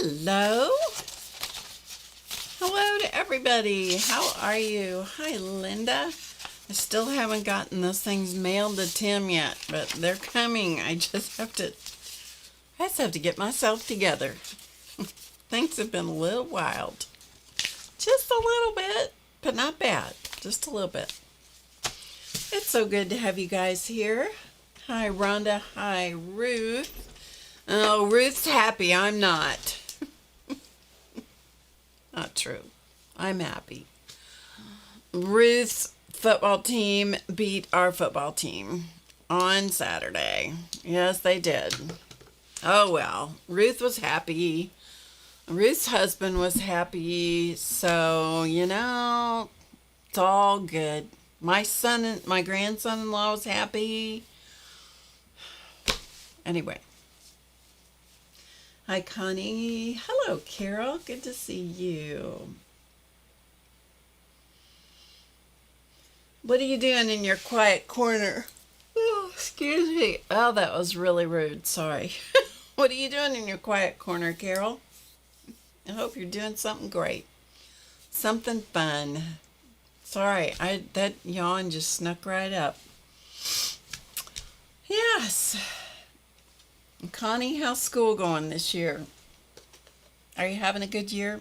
Hello. Hello to everybody. How are you? Hi, Linda. I still haven't gotten those things mailed to Tim yet, but they're coming. I just have to get myself together. Things have been a little wild. Just a little bit, but not bad. Just a little bit. It's so good to have you guys here. Hi, Rhonda. Hi, Ruth. Oh, Ruth's happy. I'm not. Not true. I'm happy. Ruth's football team beat our football team on Saturday. Yes, they did. Oh, well. Ruth was happy. Ruth's husband was happy. So, it's all good. My grandson-in-law was happy. Anyway. Hi, Connie. Hello, Carol. Good to see you. What are you doing in your quiet corner? Oh, excuse me. Oh, that was really rude. Sorry. What are you doing in your quiet corner, Carol? I hope you're doing something great. Something fun. Sorry, that yawn just snuck right up. Yes. Connie, how's school going this year? Are you having a good year?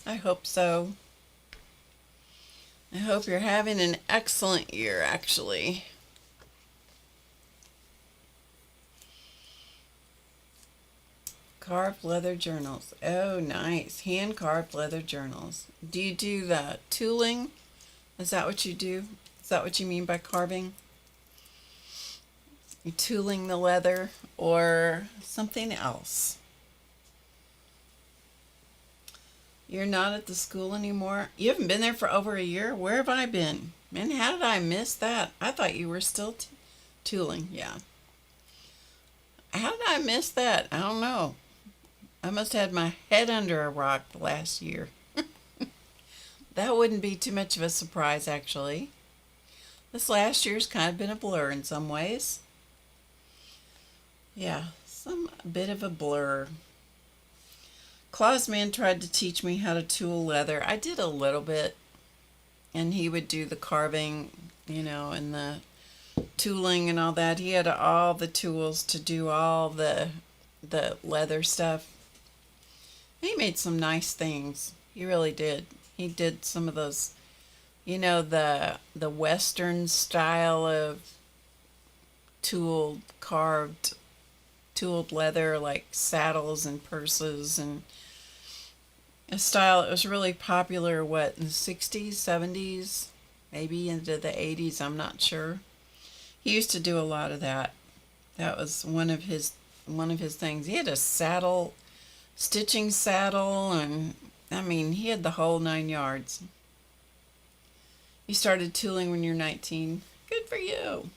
I hope so. I hope you're having an excellent year, actually. Carved leather journals. Oh, nice. Hand-carved leather journals. Do you do the tooling? Is that what you do? Is that what you mean by carving? You're tooling the leather or something else? You're not at the school anymore? You haven't been there for over a year? Where have I been? Man, how did I miss that? I thought you were still tooling. Yeah. How did I miss that? I don't know. I must have had my head under a rock last year. That wouldn't be too much of a surprise, actually. This last year's kind of been a blur in some ways. Yeah, a bit of a blur. Claw's man tried to teach me how to tool leather. I did a little bit, and he would do the carving, and the tooling and all that. He had all the tools to do all the leather stuff. He made some nice things. He really did. He did some of those, the Western style of carved tooled leather, like saddles and purses, and a style that was really popular, in the 60s, 70s, maybe into the 80s, I'm not sure. He used to do a lot of that. That was one of his things. He had a stitching saddle, and he had the whole 9 yards. You started tooling when you're 19. Good for you.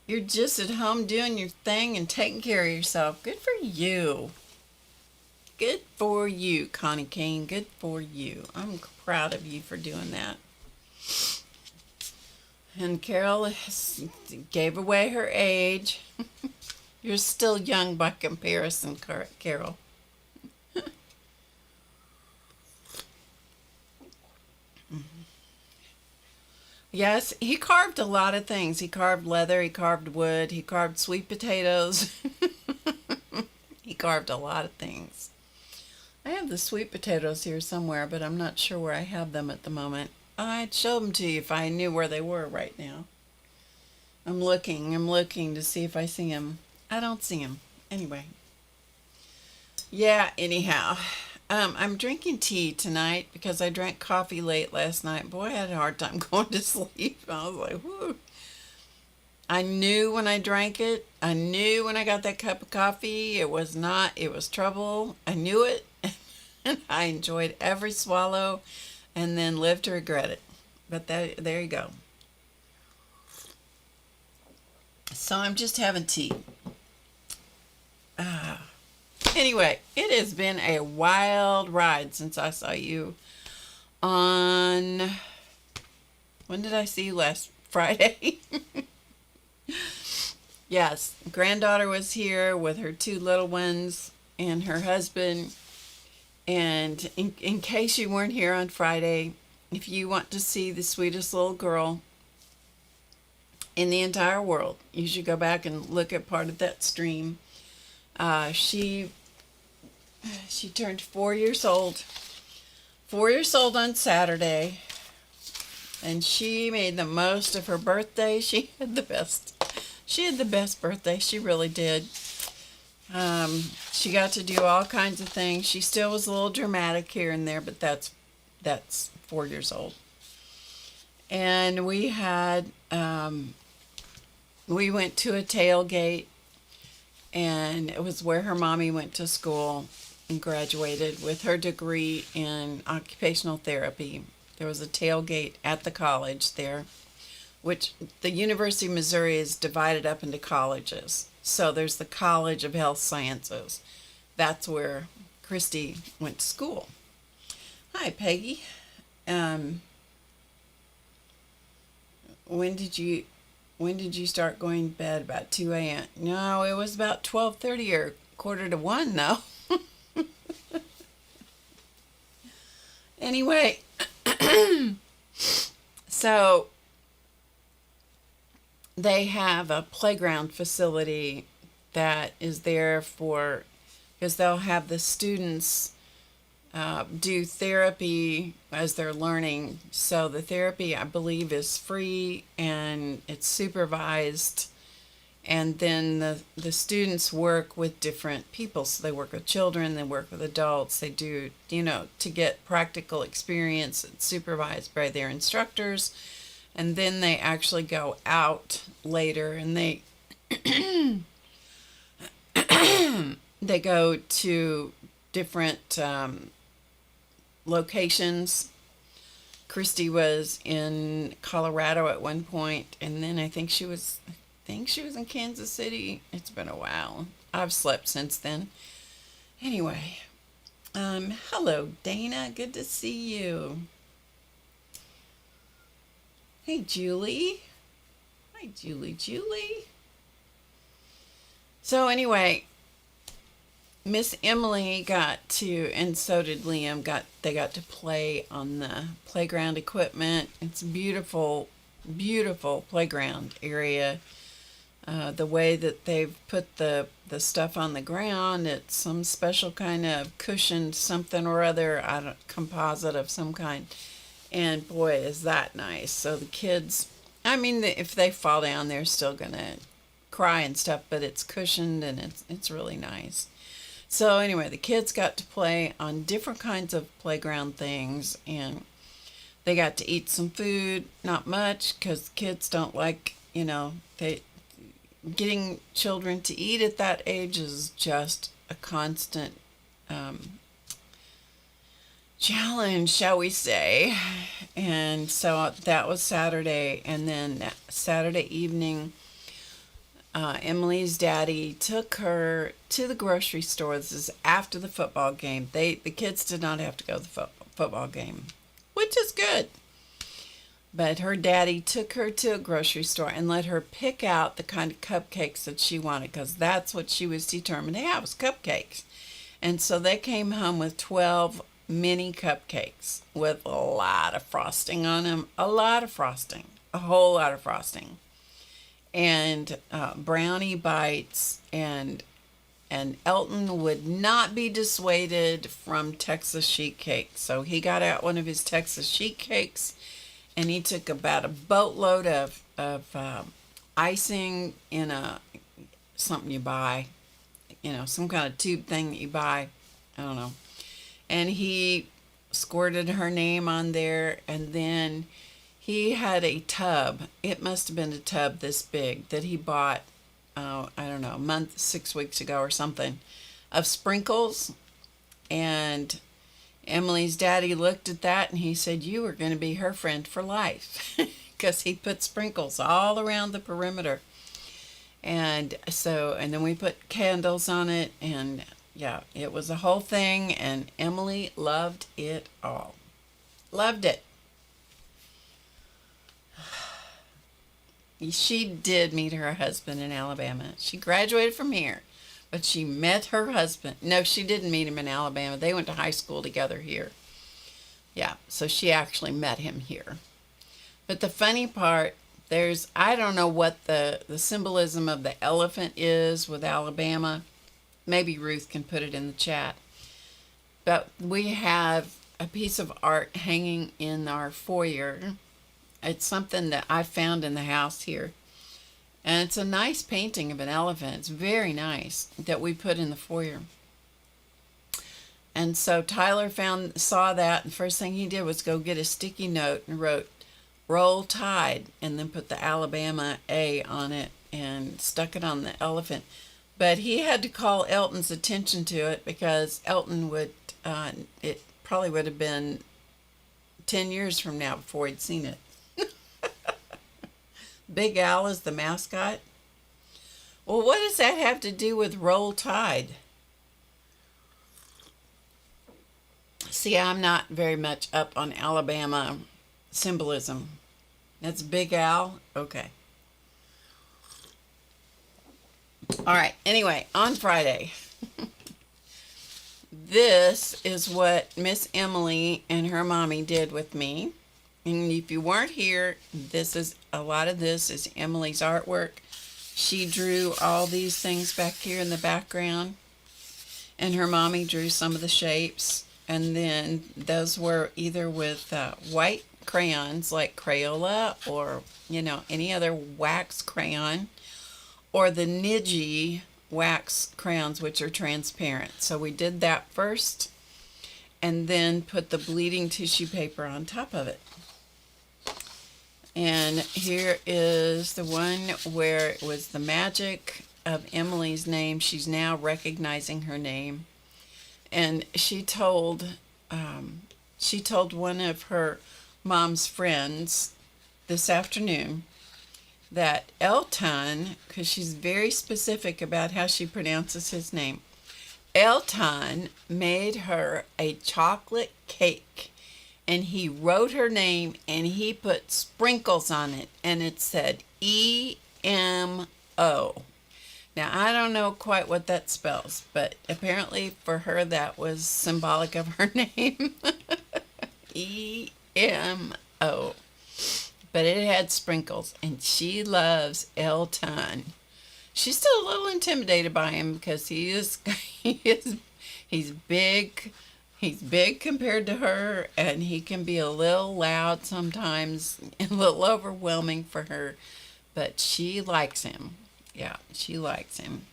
You're just at home doing your thing and taking care of yourself. Good for you. Good for you, Connie Kane. Good for you. I'm proud of you for doing that. And Carol gave away her age. You're still young by comparison, Carol. Yes, he carved a lot of things. He carved leather, he carved wood, he carved sweet potatoes. He carved a lot of things. I have the sweet potatoes here somewhere, but I'm not sure where I have them at the moment. I'd show them to you if I knew where they were right now. I'm looking to see if I see them. I don't see them. Anyway. Yeah, anyhow. I'm drinking tea tonight because I drank coffee late last night. Boy, I had a hard time going to sleep. I was like, whoo. I knew when I drank it. I knew when I got that cup of coffee. It was trouble. I knew it. And I enjoyed every swallow and then lived to regret it. But there you go. So I'm just having tea. Anyway, it has been a wild ride since I saw you on... When did I see you last Friday? Yes, granddaughter was here with her two little ones and her husband. And in case you weren't here on Friday, if you want to see the sweetest little girl in the entire world, you should go back and look at part of that stream. She turned 4 years old. 4 years old on Saturday, and she made the most of her birthday. She had the best birthday. She really did. She got to do all kinds of things. She still was a little dramatic here and there, but that's 4 years old. And we had we went to a tailgate, and it was where her mommy went to school and graduated with her degree in occupational therapy. There was a tailgate at the college there, which the University of Missouri is divided up into colleges. So there's the College of Health Sciences. That's where Christy went to school. Hi, Peggy. When did you start going to bed? About 2 a.m.? No, it was about 12:30 or 12:45, though. Anyway, so they have a playground facility that is there because they'll have the students do therapy as they're learning. So the therapy, I believe, is free and it's supervised. And then the students work with different people. So they work with children, they work with adults. They do, to get practical experience. It's supervised by their instructors. And then they actually go out later and they they go to different locations. Christy was in Colorado at one point, and then I think she was in Kansas City. It's been a while. I've slept since then. Anyway, hello, Dana. Good to see you. Hey, Julie. Hi, Julie. So anyway, Miss Emily and so did Liam, they got to play on the playground equipment. It's a beautiful, beautiful playground area. The way that they've put the stuff on the ground, it's some special kind of cushioned something or other, composite of some kind. And boy, is that nice. So the kids, if they fall down, they're still going to cry and stuff, but it's cushioned and it's really nice. So anyway, the kids got to play on different kinds of playground things, and they got to eat some food. Not much, because kids don't like, getting children to eat at that age is just a constant challenge, shall we say. And so that was Saturday, and then Saturday evening, Emily's daddy took her to the grocery store. This is after the football game. The kids did not have to go to the football game, which is good. But her daddy took her to a grocery store and let her pick out the kind of cupcakes that she wanted, because that's what she was determined to have, was cupcakes. And so they came home with 12 mini cupcakes with a lot of frosting on them. A lot of frosting. A whole lot of frosting. And brownie bites, and Elton would not be dissuaded from Texas sheet cake. So he got out one of his Texas sheet cakes, and he took about a boatload of icing in something you buy, some kind of tube thing that you buy, I don't know. And he squirted her name on there, and then he had a tub. It must have been a tub this big that he bought, I don't know, 6 weeks ago or something, of sprinkles. And Emily's daddy looked at that and he said, "You are going to be her friend for life," because he put sprinkles all around the perimeter. And then we put candles on it, and yeah, it was a whole thing, and Emily loved it all. Loved it. she did meet her husband in Alabama. She graduated from here, but she met her husband. No, she didn't meet him in Alabama. They went to high school together here. Yeah, so she actually met him here. But the funny part, I don't know what the symbolism of the elephant is with Alabama. Maybe Ruth can put it in the chat. But we have a piece of art hanging in our foyer. It's something that I found in the house here. And it's a nice painting of an elephant. It's very nice that we put in the foyer. And so Tyler saw that, and the first thing he did was go get a sticky note and wrote "Roll Tide," and then put the Alabama A on it and stuck it on the elephant. But he had to call Elton's attention to it because Elton it probably would have been 10 years from now before he'd seen it. Big Al is the mascot. Well, what does that have to do with Roll Tide? See, I'm not very much up on Alabama symbolism. That's Big Al? Okay. All right. Anyway, on Friday, this is what Miss Emily and her mommy did with me. And if you weren't here, a lot of this is Emily's artwork. She drew all these things back here in the background, and her mommy drew some of the shapes. And then those were either with white crayons like Crayola or, any other wax crayon, or the Niji wax crayons, which are transparent. So we did that first and then put the bleeding tissue paper on top of it. And here is the one where it was the magic of Emily's name. She's now recognizing her name. And she told one of her mom's friends this afternoon that Elton, because she's very specific about how she pronounces his name, Elton made her a chocolate cake, and he wrote her name and he put sprinkles on it, and it said EMO. Now, I don't know quite what that spells, but apparently for her that was symbolic of her name. EMO. But it had sprinkles, and she loves Elton. She's still a little intimidated by him because he's big. He's big compared to her, and he can be a little loud sometimes, and a little overwhelming for her, but she likes him. Yeah, she likes him.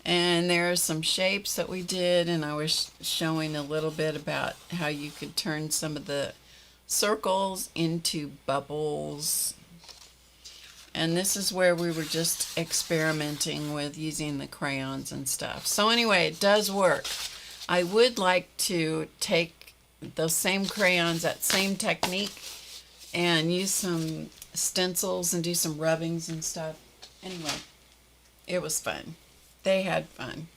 And there are some shapes that we did, and I was showing a little bit about how you could turn some of the circles into bubbles. And this is where we were just experimenting with using the crayons and stuff. So anyway, it does work. I would like to take those same crayons, that same technique, and use some stencils and do some rubbings and stuff. Anyway, it was fun. They had fun.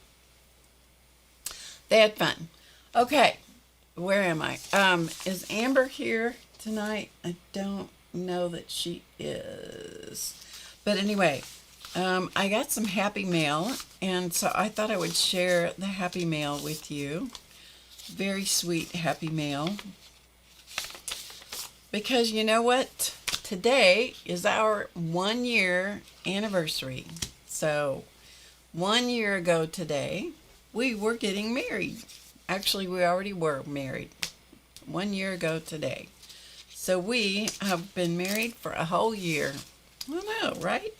Okay, where am I? Is Amber here tonight? I don't know that she is. But anyway, I got some happy mail, and so I thought I would share the happy mail with you. Very sweet happy mail. Because you know what? Today is our 1-year anniversary. So 1 year ago today, we were getting married. Actually, we already were married 1 year ago today. So we have been married for a whole year. I know, right?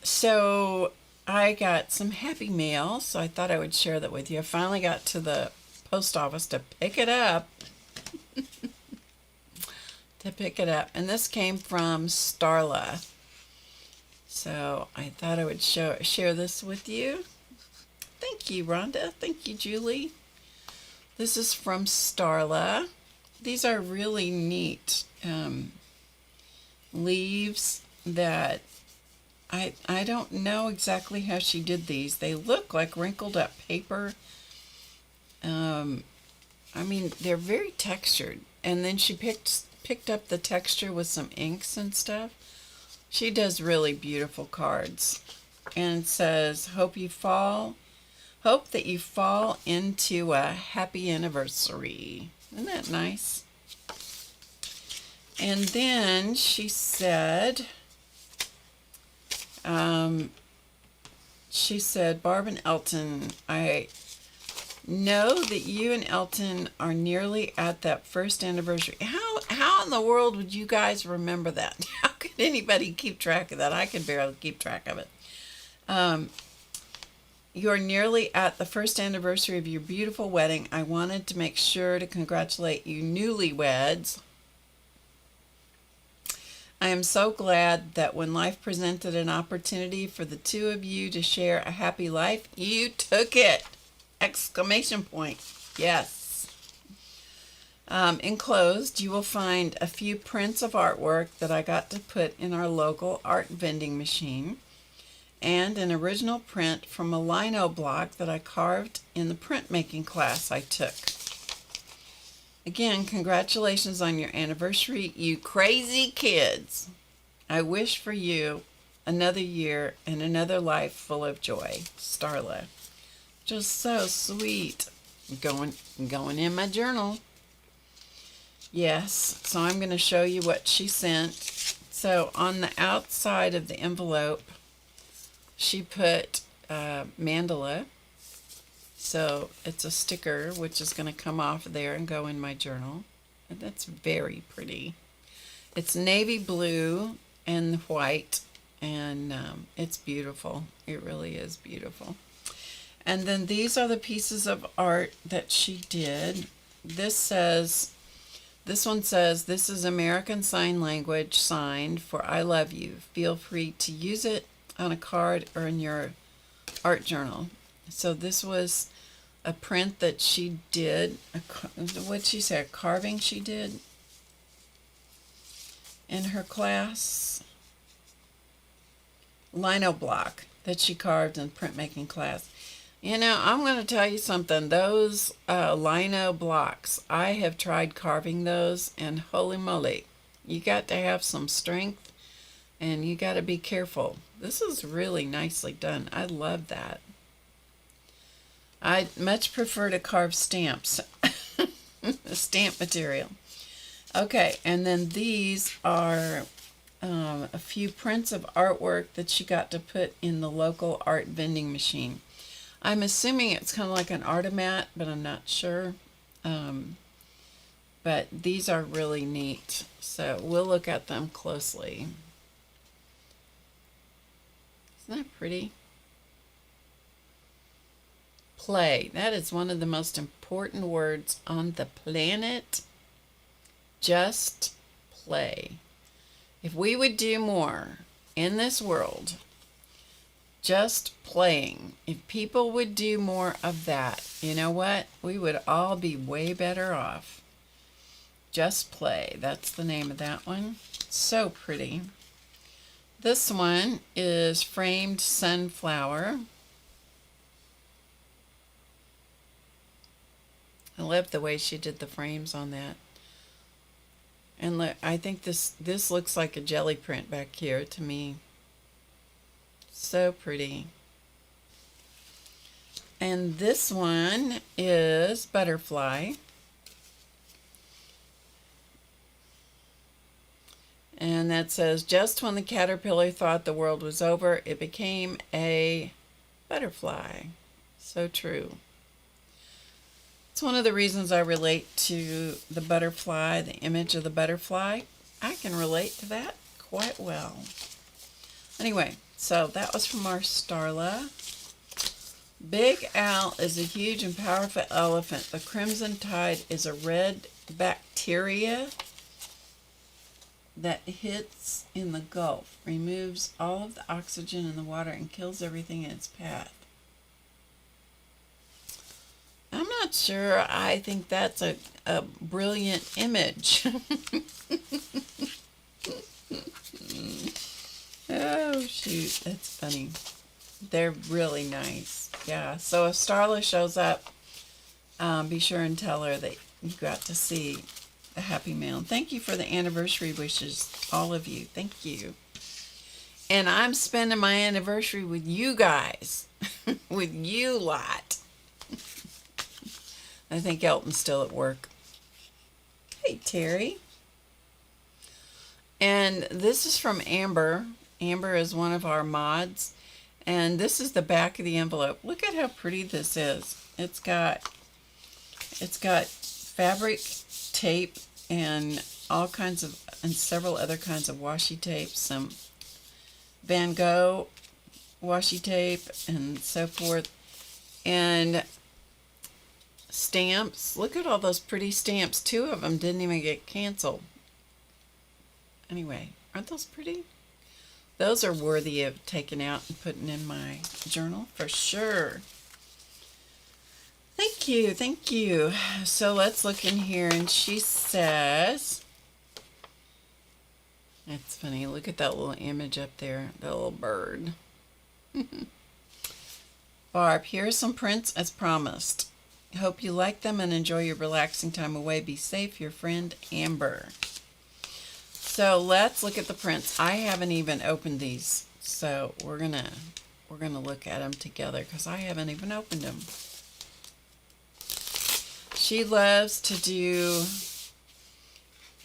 So I got some happy mail, so I thought I would share that with you. I finally got to the post office to pick it up. And this came from Starla. So I thought I would share this with you. Thank you, Rhonda. Thank you, Julie. This is from Starla. These are really neat leaves that I don't know exactly how she did these. They look like wrinkled up paper. I mean, they're very textured. And then she picked picked up the texture with some inks and stuff. She does really beautiful cards. And it says, hope that you fall into a happy anniversary. Isn't that nice? And then she said, Barb and Elton, I know that you and Elton are nearly at that first anniversary. How in the world would you guys remember that? How could anybody keep track of that? I can barely keep track of it. You're nearly at the first anniversary of your beautiful wedding. I wanted to make sure to congratulate you newlyweds. I am so glad that when life presented an opportunity for the two of you to share a happy life, you took it! Exclamation point. Yes. Enclosed, you will find a few prints of artwork that I got to put in our local art vending machine, and an original print from a lino block that I carved in the printmaking class I took. Again, congratulations on your anniversary, you crazy kids. I wish for you another year and another life full of joy. Starla. Just so sweet. Going in my journal. Yes, so I'm going to show you what she sent. So on the outside of the envelope, she put Mandala. So it's a sticker which is going to come off there and go in my journal. And that's very pretty. It's navy blue and white, and it's beautiful. It really is beautiful. And then these are the pieces of art that she did. This one says, this is American Sign Language signed for I love you. Feel free to use it on a card or in your art journal. So this was a print that she did. What'd she say? A carving she did in her class. Lino block that she carved in printmaking class. You know, I'm going to tell you something. Those lino blocks, I have tried carving those, and holy moly, you got to have some strength, and you got to be careful. This is really nicely done. I love that. I much prefer to carve stamps, stamp material. Okay, and then these are a few prints of artwork that she got to put in the local art vending machine. I'm assuming it's kind of like an Artomat, but I'm not sure. But these are really neat, so we'll look at them closely. Isn't that pretty? Play. That is one of the most important words on the planet. Just play. If we would do more in this world, just playing, if people would do more of that, you know what? We would all be way better off. Just Play. That's the name of that one. So pretty. This one is Framed Sunflower. I love the way she did the frames on that. And look, I think this looks like a jelly print back here to me. So pretty. And this one is Butterfly. And that says, just when the caterpillar thought the world was over, it became a butterfly. So true. It's one of the reasons I relate to the butterfly, the image of the butterfly. I can relate to that quite well. Anyway, so that was from our Starla. Big Al is a huge and powerful elephant. The crimson tide is a red bacteria that hits in the Gulf, removes all of the oxygen in the water, and kills everything in its path. I'm not sure I think that's a brilliant image. Oh, shoot. That's funny. They're really nice. Yeah. So if Starla shows up, be sure and tell her that you got to see the happy mail. Thank you for the anniversary wishes, all of you. Thank you. And I'm spending my anniversary with you guys, with you lot. I think Elton's still at work. Hey, Terry. And this is from Amber. Amber is one of our mods. And this is the back of the envelope. Look at how pretty this is. It's got fabric tape and all kinds of, and several other kinds of washi tape, some Van Gogh washi tape and so forth, and stamps. Look at all those pretty stamps. 2 of them didn't even get canceled. Anyway, aren't those pretty? Those are worthy of taking out and putting in my journal for sure. Thank you, thank you. So let's look in here, and she says, it's funny, look at that little image up there, that little bird. Barb, here are some prints as promised. Hope you like them and enjoy your relaxing time away. Be safe, your friend Amber. So let's look at the prints. I haven't even opened these, so we're gonna look at them together because I haven't even opened them. She loves to do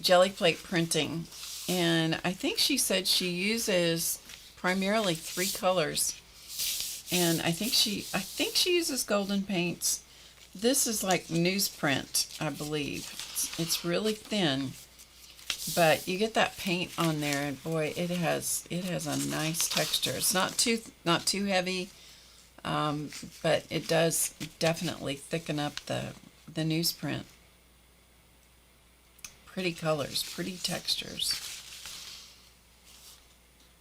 jelly plate printing, and I think she said she uses primarily 3 colors, and I think she uses golden paints. This is like newsprint, I believe. It's really thin, but you get that paint on there, and boy, it has a nice texture. It's not too heavy, but it does definitely thicken up the newsprint. Pretty colors, pretty textures.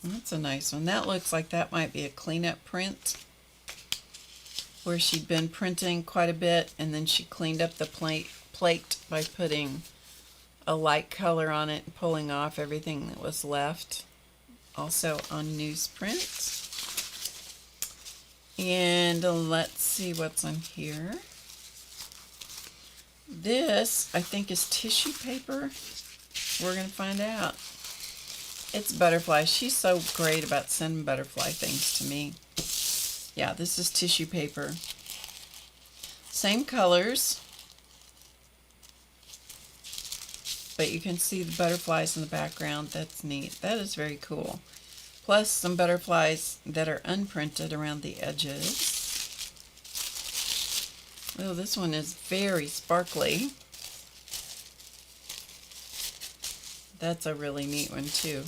That's a nice one. That looks like that might be a cleanup print, where she'd been printing quite a bit and then she cleaned up the plate by putting a light color on it and pulling off everything that was left. Also on newsprint. And let's see what's on here. This, I think, is tissue paper. We're going to find out. It's butterflies. She's so great about sending butterfly things to me. Yeah, this is tissue paper. Same colors, but you can see the butterflies in the background. That's neat. That is very cool. Plus some butterflies that are unprinted around the edges. Oh, this one is very sparkly. That's a really neat one too.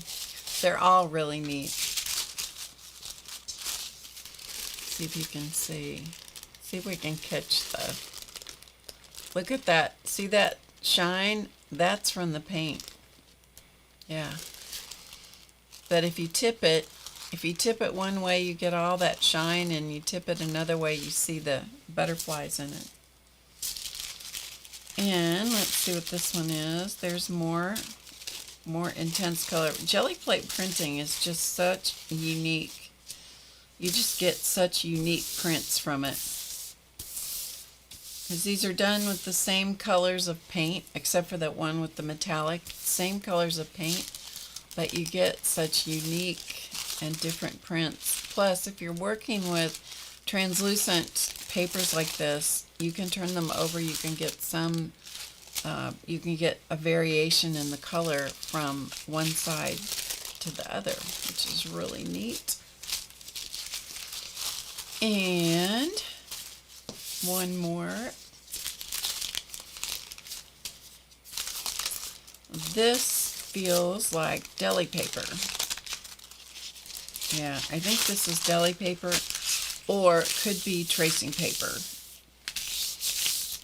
They're all really neat. See if you can see. See if we can catch the... Look at that. See that shine? That's from the paint. Yeah. But if you tip it one way, you get all that shine, and you tip it another way, you see the butterflies in it. And let's see what this one is. There's more intense color. Jelly plate printing is just such unique. You just get such unique prints from it. Because these are done with the same colors of paint, except for that one with the metallic. Same colors of paint, but you get such unique and different prints. Plus, if you're working with translucent papers like this, you can turn them over. You can get some, you can get a variation in the color from one side to the other, which is really neat. And one more. This feels like deli paper. Yeah, I think this is deli paper, or could be tracing paper.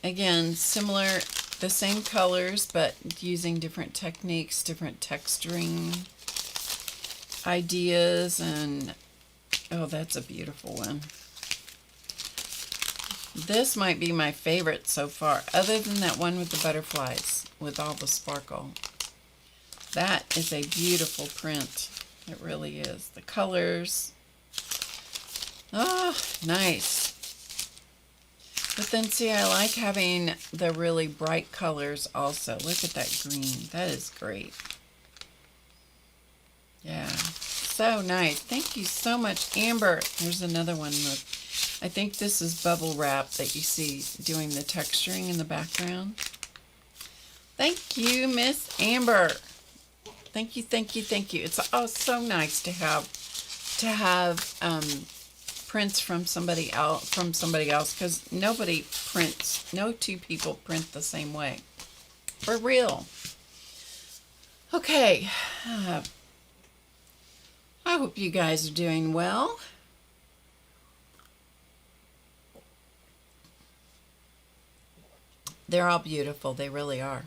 Again, similar, the same colors, but using different techniques, different texturing ideas, and oh, that's a beautiful one. This might be my favorite so far, other than that one with the butterflies, with all the sparkle. That is a beautiful print. It really is. The colors. Oh, nice. But then see, I like having the really bright colors also. Look at that green. That is great. Yeah, so nice. Thank you so much, Amber. There's another one. I think this is bubble wrap that you see doing the texturing in the background. Thank you, Miss Amber. Thank you, thank you, thank you. It's so nice to have prints from somebody else, because nobody prints. No two people print the same way. For real. Okay. I hope you guys are doing well. They're all beautiful. They really are.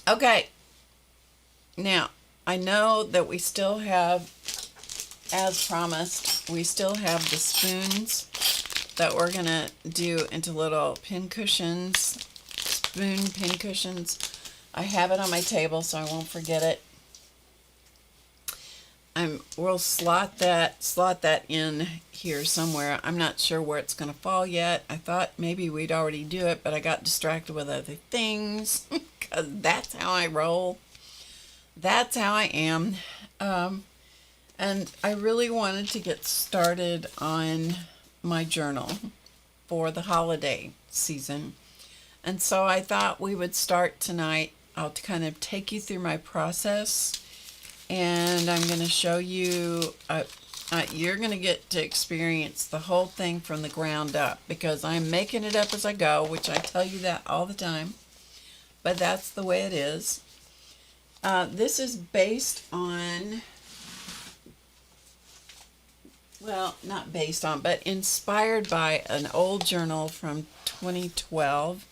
Okay. Now, I know that we still have, as promised, we still have the spoons that we're going to do into little pin cushions, spoon pin cushions. I have it on my table so I won't forget it. We'll slot that in here somewhere. I'm not sure where it's going to fall yet. I thought maybe we'd already do it, but I got distracted with other things because that's how I roll. That's how I am. And I really wanted to get started on my journal for the holiday season. And so I thought we would start tonight. I'll kind of take you through my process, and I'm going to show you, you're going to get to experience the whole thing from the ground up, because I'm making it up as I go, which I tell you that all the time, but that's the way it is. This is based on, well, not based on, but inspired by an old journal from 2012.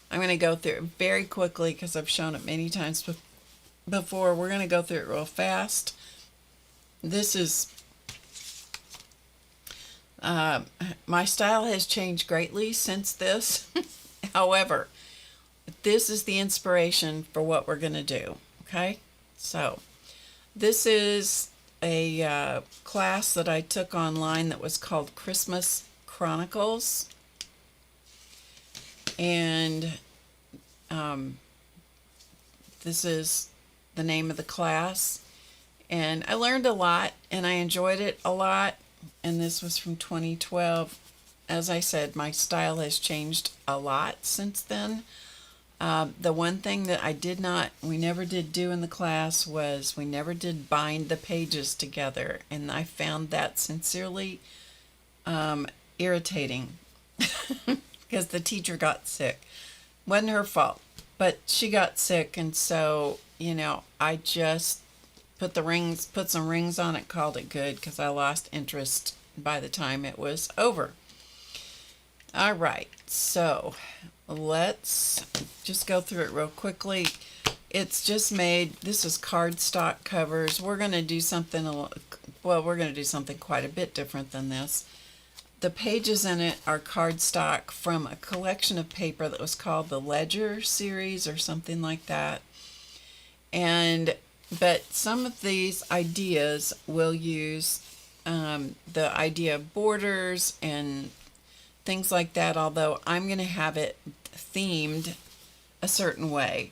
I'm going to go through it very quickly because I've shown it many times before. We're going to go through it real fast. This is, my style has changed greatly since this. However, this is the inspiration for what we're going to do. Okay, so this is a class that I took online that was called Christmas Chronicles. And this is the name of the class, and I learned a lot and I enjoyed it a lot, and this was from 2012. As I said, my style has changed a lot since then. The one thing that we never did do in the class was we never did bind the pages together, and I found that sincerely irritating. Because the teacher got sick. Wasn't her fault, but she got sick, and so, I just put some rings on it, called it good, because I lost interest by the time it was over. All right, so let's just go through it real quickly. It's just this is cardstock covers. We're going to do something, quite a bit different than this. The pages in it are cardstock from a collection of paper that was called the Ledger series or something like that. But some of these ideas will use the idea of borders and things like that, although I'm going to have it themed a certain way.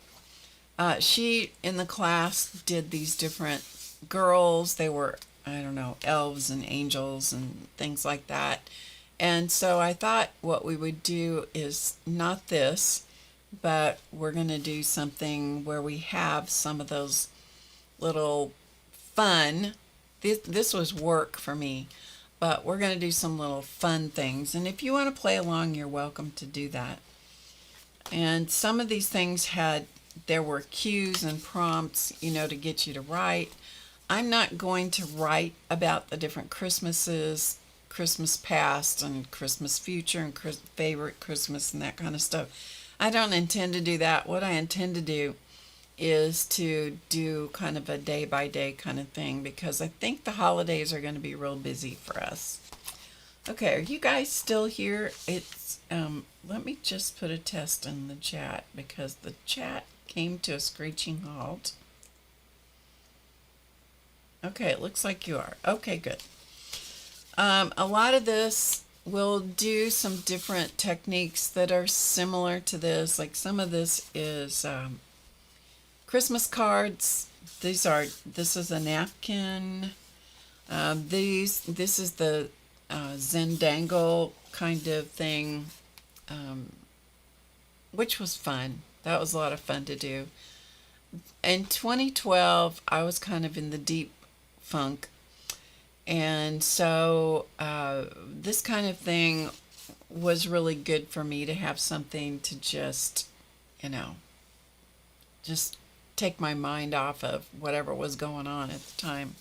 She, in the class, did these different girls. They were, I don't know, elves and angels and things like that. And so I thought what we would do is not this, but we're going to do something where we have some of those little fun. This was work for me, but we're going to do some little fun things. And if you want to play along, you're welcome to do that. And some of these things there were cues and prompts, to get you to write. I'm not going to write about the different Christmases, Christmas past and Christmas future and favorite Christmas and that kind of stuff. I don't intend to do that. What I intend to do is to do kind of a day-by-day kind of thing, because I think the holidays are going to be real busy for us. Okay, are you guys still here? Let me just put a test in the chat, because the chat came to a screeching halt. Okay, it looks like you are. Okay, good. A lot of this will do some different techniques that are similar to this. Like some of this is Christmas cards. This is a napkin. This is the Zendangle kind of thing, which was fun. That was a lot of fun to do. In 2012, I was kind of in the deep funk. And so this kind of thing was really good for me to have something to just, just take my mind off of whatever was going on at the time.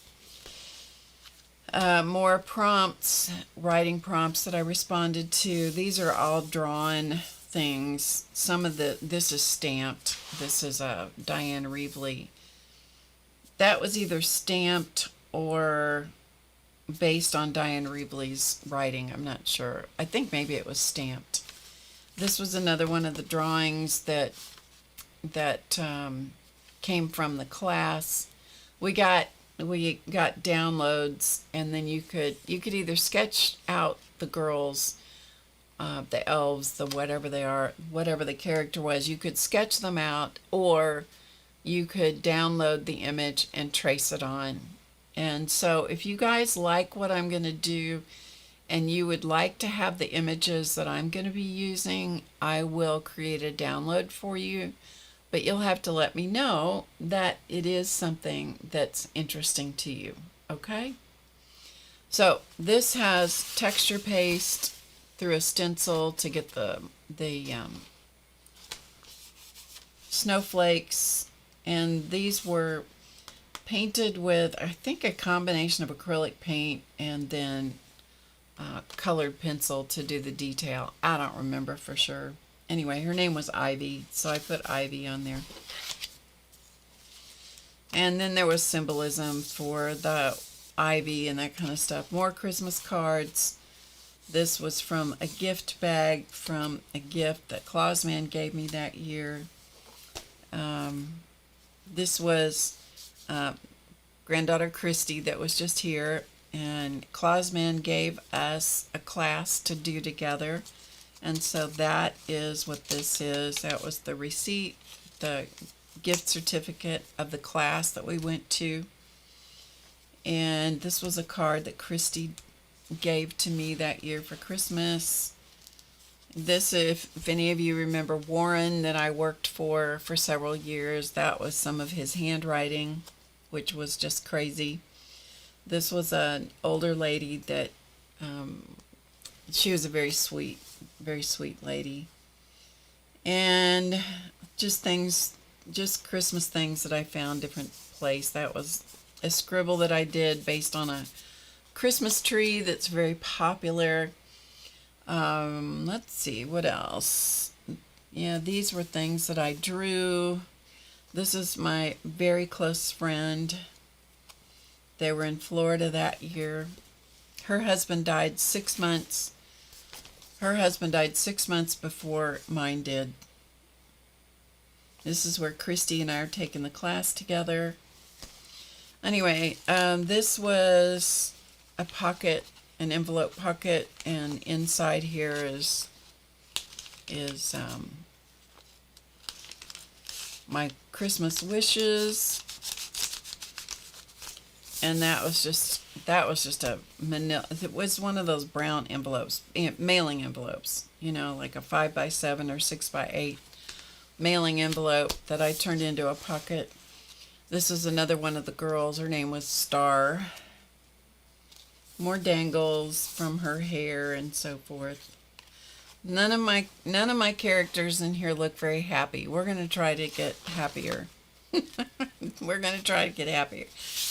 More prompts, writing prompts that I responded to. These are all drawn things. This is stamped. This is Diane Reevely. That was either stamped or based on Diane Reevely's writing. I'm not sure. I think maybe it was stamped. This was another one of the drawings that came from the class. We got downloads, and then you could either sketch out the girls, the elves, the whatever they are, whatever the character was. You could sketch them out, or you could download the image and trace it on. And so if you guys like what I'm going to do and you would like to have the images that I'm going to be using, I will create a download for you. But you'll have to let me know that it is something that's interesting to you. Okay? So this has texture paste through a stencil to get the snowflakes. And these were painted with, I think, a combination of acrylic paint and then colored pencil to do the detail. I don't remember for sure. Anyway, her name was Ivy, so I put Ivy on there. And then there was symbolism for the ivy and that kind of stuff. More Christmas cards. This was from a gift bag from a gift that Clausman gave me that year. This was granddaughter Christy that was just here, and Clausman gave us a class to do together. And so that is what this is. That was the receipt, the gift certificate of the class that we went to. And this was a card that Christy gave to me that year for Christmas. This, if any of you remember Warren that I worked for several years, that was some of his handwriting, which was just crazy. This was an older lady that, she was a very sweet lady. And just Christmas things that I found different place. That was a scribble that I did based on a Christmas tree that's very popular. Let's see, what else? Yeah, these were things that I drew. This is my very close friend. They were in Florida that year. Her husband died 6 months. Her husband died 6 months before mine did. This is where Christy and I are taking the class together. Anyway, this was a pocket, an envelope pocket, and inside here is my Christmas wishes. And that was just a manila. It was one of those brown envelopes, mailing envelopes, like a 5x7 or 6x8 mailing envelope that I turned into a pocket. This is another one of the girls. Her name was Star. More dangles from her hair and so forth. None of my characters in here look very happy. We're going to try to get happier. We're going to try to get happier.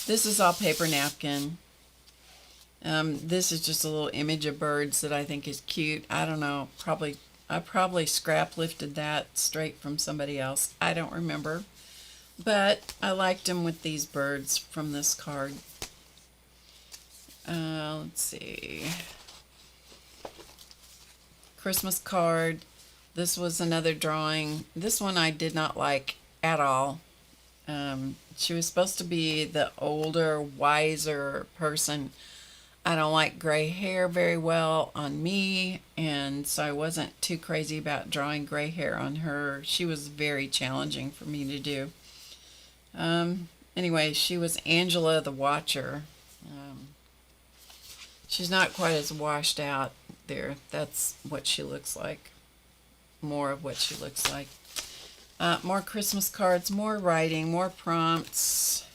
This is all paper napkin. This is just a little image of birds that I think is cute. I don't know. I probably scrap lifted that straight from somebody else. I don't remember. But I liked them with these birds from this card. Let's see. Christmas card. This was another drawing. This one I did not like at all. She was supposed to be the older, wiser person. I don't like gray hair very well on me, and so I wasn't too crazy about drawing gray hair on her. She was very challenging for me to do. Anyway, she was Angela the Watcher. She's not quite as washed out there. That's what she looks like. More of what she looks like. More Christmas cards, more writing, more prompts.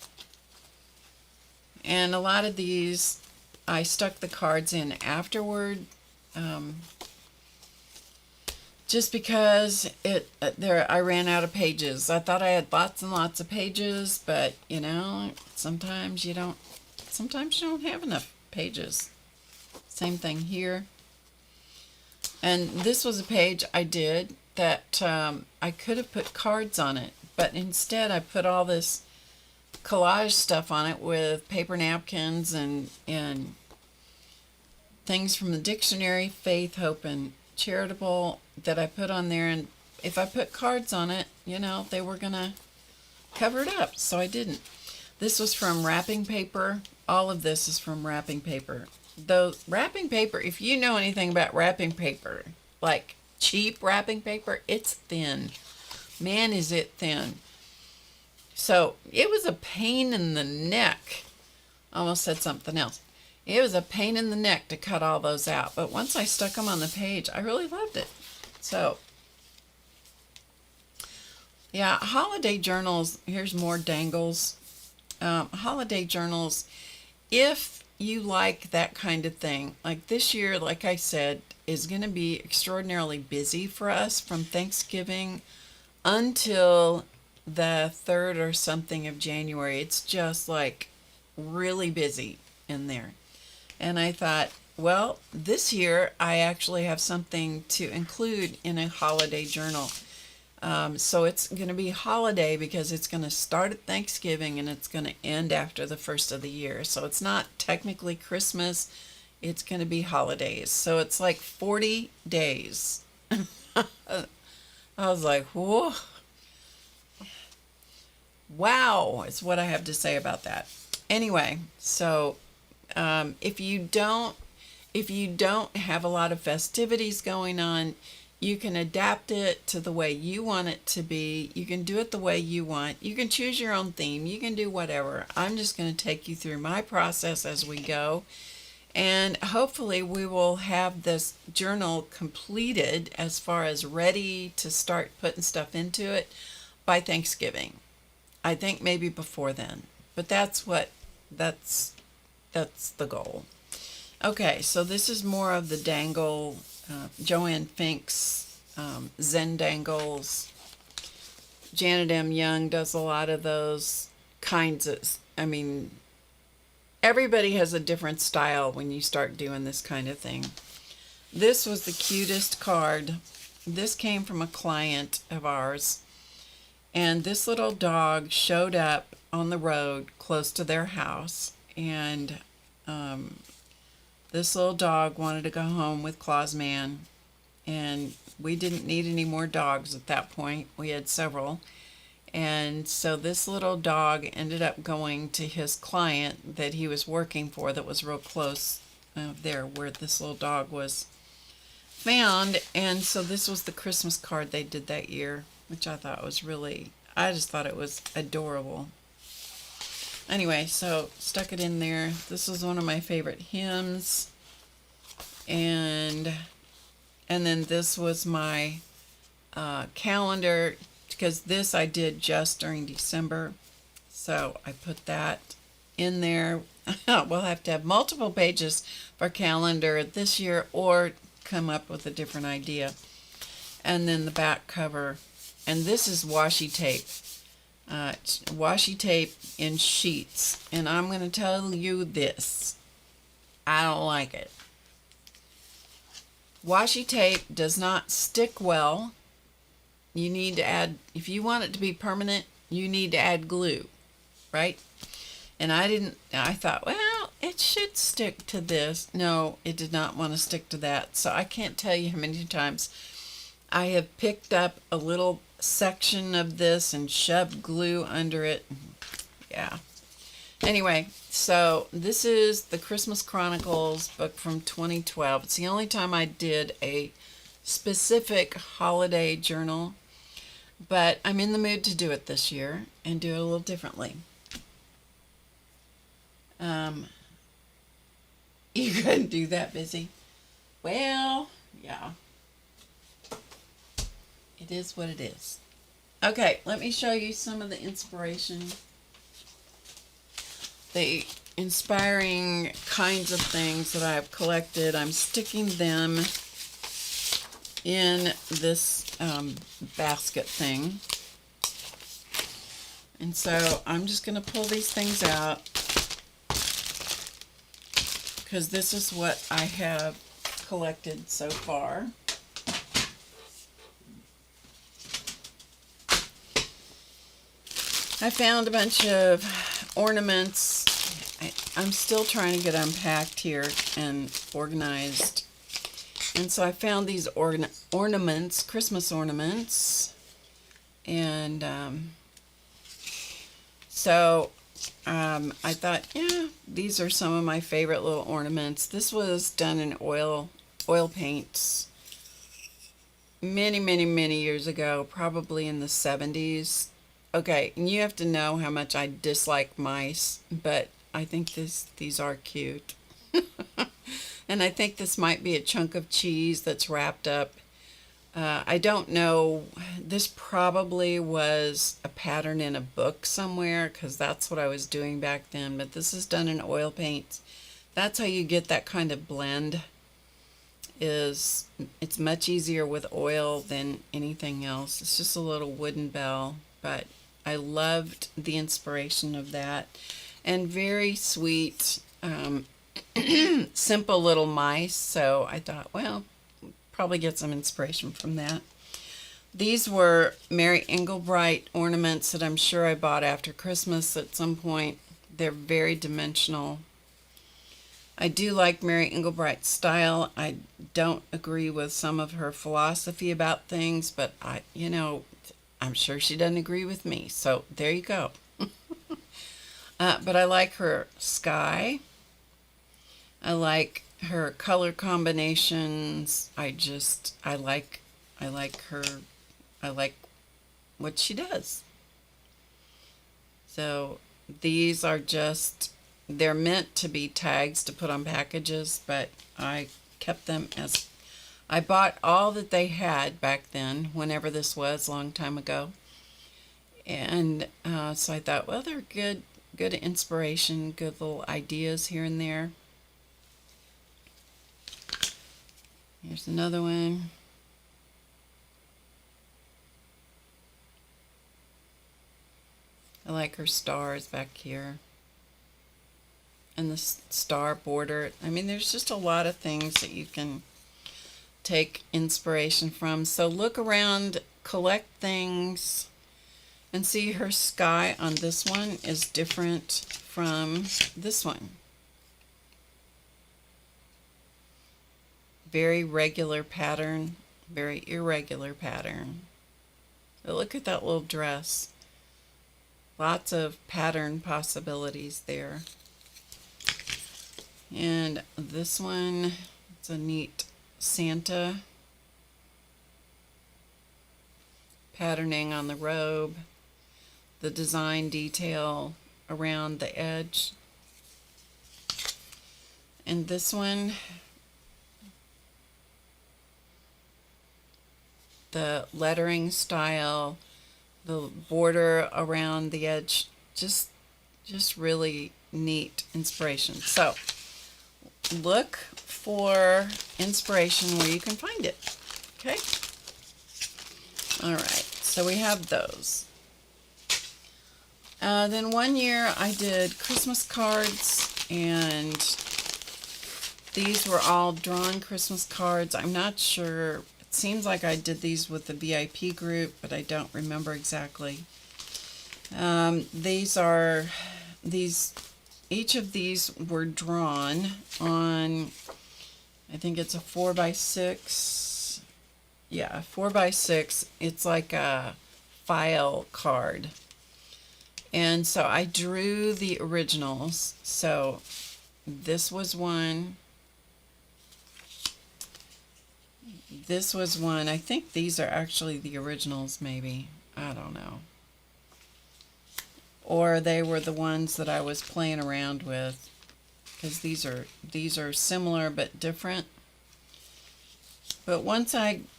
And a lot of these, I stuck the cards in afterward, just because I ran out of pages. I thought I had lots and lots of pages, but you know, sometimes you don't have enough pages. Same thing here. And this was a page I did that I could have put cards on it, but instead I put all this collage stuff on it with paper napkins and things from the dictionary, faith, hope, and charitable that I put on there. And if I put cards on it, you know, they were gonna cover it up, so I didn't. This was from wrapping paper. All of this is from wrapping paper. The wrapping paper, if you know anything about wrapping paper, like cheap wrapping paper, it's thin. Man, is it thin. So it was a pain in the neck. Almost said something else. It was a pain in the neck to cut all those out. But once I stuck them on the page, I really loved it. So, yeah, holiday journals. Here's more dangles. Holiday journals. If you like that kind of thing, like this year, like I said, is going to be extraordinarily busy for us from Thanksgiving until the 3rd or something of January. It's just like really busy in there. And I thought, well, this year I actually have something to include in a holiday journal. So it's going to be holiday because it's going to start at Thanksgiving and it's going to end after the first of the year. So it's not technically Christmas. It's going to be holidays. So it's like 40 days. I was like, whoa. Wow, is what I have to say about that. Anyway, so if you don't have a lot of festivities going on, you can adapt it to the way you want it to be. You can do it the way you want. You can choose your own theme. You can do whatever. I'm just going to take you through my process as we go. And hopefully we will have this journal completed as far as ready to start putting stuff into it by Thanksgiving. I think maybe before then. But that's the goal. Okay, so this is more of the dangle. Joanne Fink's Zen Dangles. Janet M. Young does a lot of those kinds of, I mean, everybody has a different style when you start doing this kind of thing. This was the cutest card. This came from a client of ours. And this little dog showed up on the road close to their house. And this little dog wanted to go home with Claus Man, and we didn't need any more dogs at that point. We had several. And so this little dog ended up going to his client that he was working for that was real close there where this little dog was found. And so this was the Christmas card they did that year, which I thought was really, I just thought it was adorable. Anyway, so stuck it in there. This was one of my favorite hymns. And then this was my calendar, because this I did just during December. So I put that in there. We'll have to have multiple pages for calendar this year or come up with a different idea. And then the back cover. And this is washi tape. Washi tape in sheets, and I'm going to tell you this, I don't like it. Washi tape does not stick well. You need to add, if you want it to be permanent, you need to add glue, right? And I thought, well, it should stick to this. No, it did not want to stick to that. So I can't tell you how many times I have picked up a little section of this and shoved glue under it. Yeah. Anyway, so this is the Christmas Chronicles book from 2012. It's the only time I did a specific holiday journal, but I'm in the mood to do it this year and do it a little differently. You couldn't do that, Busy. Well, yeah. It is what it is. Okay, let me show you some of the inspiration. The inspiring kinds of things that I've collected. I'm sticking them in this basket thing. And so I'm just going to pull these things out because this is what I have collected so far. I found a bunch of ornaments. I'm still trying to get unpacked here and organized. And so I found these ornaments, Christmas ornaments. And I thought, yeah, these are some of my favorite little ornaments. This was done in oil paints many, many, many years ago, probably in the 70s. Okay, and you have to know how much I dislike mice, but I think these are cute. And I think this might be a chunk of cheese that's wrapped up. I don't know. This probably was a pattern in a book somewhere because that's what I was doing back then. But this is done in oil paints. That's how you get that kind of blend. It's much easier with oil than anything else. It's just a little wooden bell, but I loved the inspiration of that. And very sweet, simple little mice. So I thought, well, probably get some inspiration from that. These were Mary Englebright ornaments that I'm sure I bought after Christmas at some point. They're very dimensional. I do like Mary Englebright's style. I don't agree with some of her philosophy about things, but I'm sure she doesn't agree with me. So there you go. But I like her sky. I like her color combinations. I like her. I like what she does. So these are they're meant to be tags to put on packages, but I kept them as I bought all that they had back then, whenever this was, a long time ago. And so I thought, well, they're good inspiration, good little ideas here and there. Here's another one. I like her stars back here. And the star border. I mean, there's just a lot of things that you can take inspiration from. So look around, collect things, and see her sky on this one is different from this one. Very regular pattern, very irregular pattern. So look at that little dress. Lots of pattern possibilities there. And this one, it's a neat Santa patterning on the robe, the design detail around the edge. And this one, the lettering style, the border around the edge, just really neat inspiration. So look for inspiration where you can find it. Okay? All right, so we have those. Then one year I did Christmas cards, and these were all drawn Christmas cards. I'm not sure. It seems like I did these with the VIP group, but I don't remember exactly. Each of these were drawn on, I think it's a 4x6. Yeah, 4x6. It's like a file card. And so I drew the originals. So this was one. This was one. I think these are actually the originals, maybe. I don't know. Or they were the ones that I was playing around with, because these are similar but different. But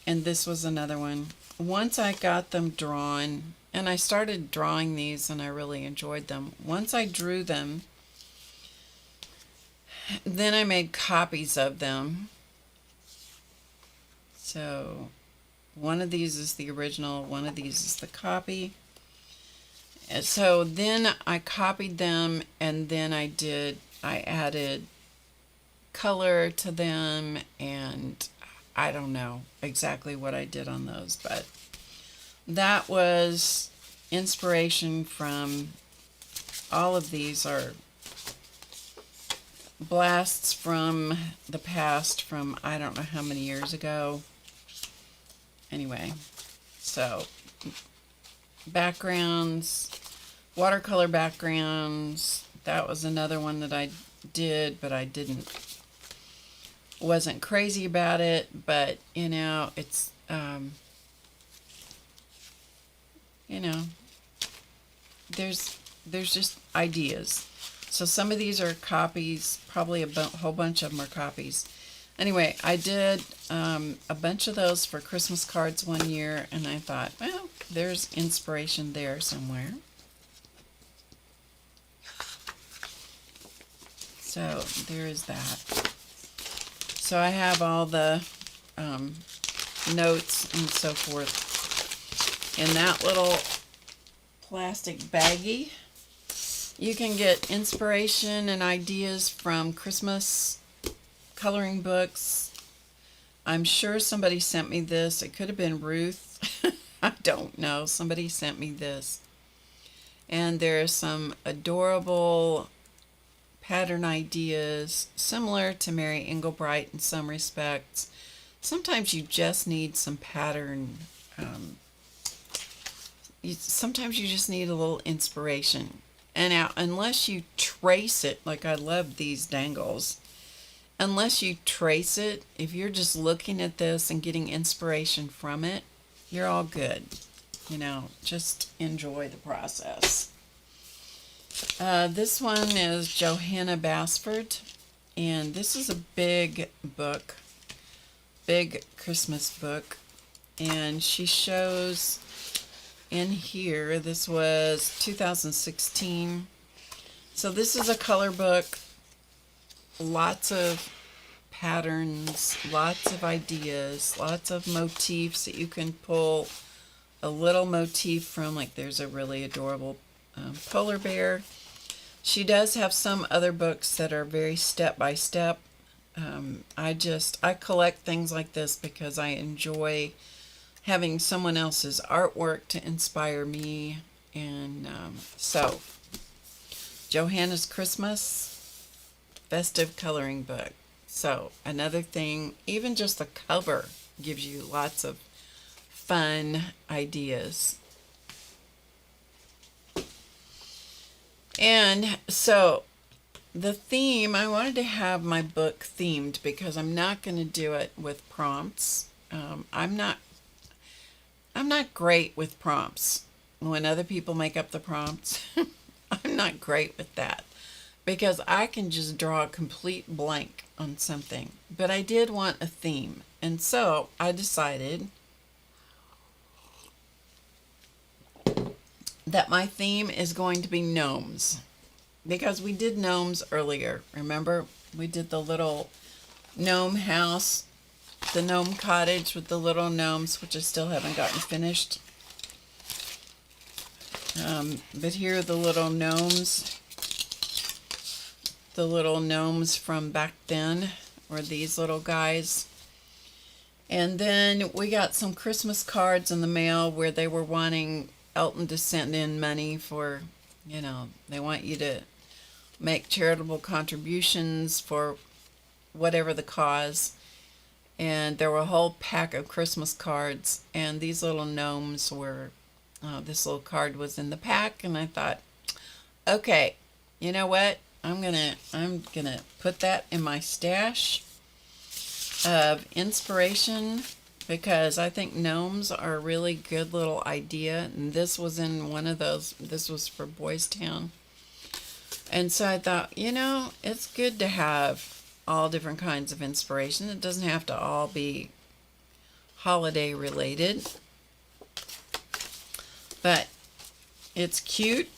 and this was another one. Once I got them drawn, and I started drawing these and I really enjoyed them. Once I drew them, then I made copies of them. So one of these is the original, one of these is the copy. And so then I copied them, and then I added color to them, and I don't know exactly what I did on those, but that was inspiration from all of these are blasts from the past, from I don't know how many years ago. Anyway, so backgrounds, watercolor backgrounds, that was another one that I did, but wasn't crazy about it, but it's there's just ideas. So some of these are copies, probably a whole bunch of them are copies. Anyway, I did a bunch of those for Christmas cards one year, and I thought, well, there's inspiration there somewhere. So there is that. So I have all the notes and so forth in that little plastic baggie. You can get inspiration and ideas from Christmas coloring books. I'm sure somebody sent me this. It could have been Ruth. I don't know. Somebody sent me this. And there are some adorable pattern ideas similar to Mary Englebright in some respects. Sometimes you just need some pattern. Sometimes you just need a little inspiration. And now, unless you trace it, like I love these dangles, unless you trace it, if you're just looking at this and getting inspiration from it, you're all good. Just enjoy the process. This one is Johanna Basford, and this is a big book, big Christmas book, and she shows in here, this was 2016, so this is a color book, lots of patterns, lots of ideas, lots of motifs that you can pull a little motif from, like there's a really adorable polar bear. She does have some other books that are very step-by-step. I collect things like this because I enjoy having someone else's artwork to inspire me. And so Johanna's Christmas festive coloring book. So another thing, even just the cover gives you lots of fun ideas. And so the theme, I wanted to have my book themed because I'm not going to do it with prompts. I'm not great with prompts. When other people make up the prompts, I'm not great with that because I can just draw a complete blank on something. But I did want a theme, and so I decided that my theme is going to be gnomes, because we did gnomes earlier. Remember, we did the little gnome house, the gnome cottage with the little gnomes, which I still haven't gotten finished. But here are the little gnomes from back then, or these little guys. And then we got some Christmas cards in the mail where they were wanting Elton to send in money for, they want you to make charitable contributions for whatever the cause. And there were a whole pack of Christmas cards, and these little gnomes were, this little card was in the pack, and I thought, Okay, you know what? I'm gonna put that in my stash of inspiration because I think gnomes are a really good little idea. And this was in one of those. This was for Boys Town. And so I thought, it's good to have all different kinds of inspiration. It doesn't have to all be holiday related, but it's cute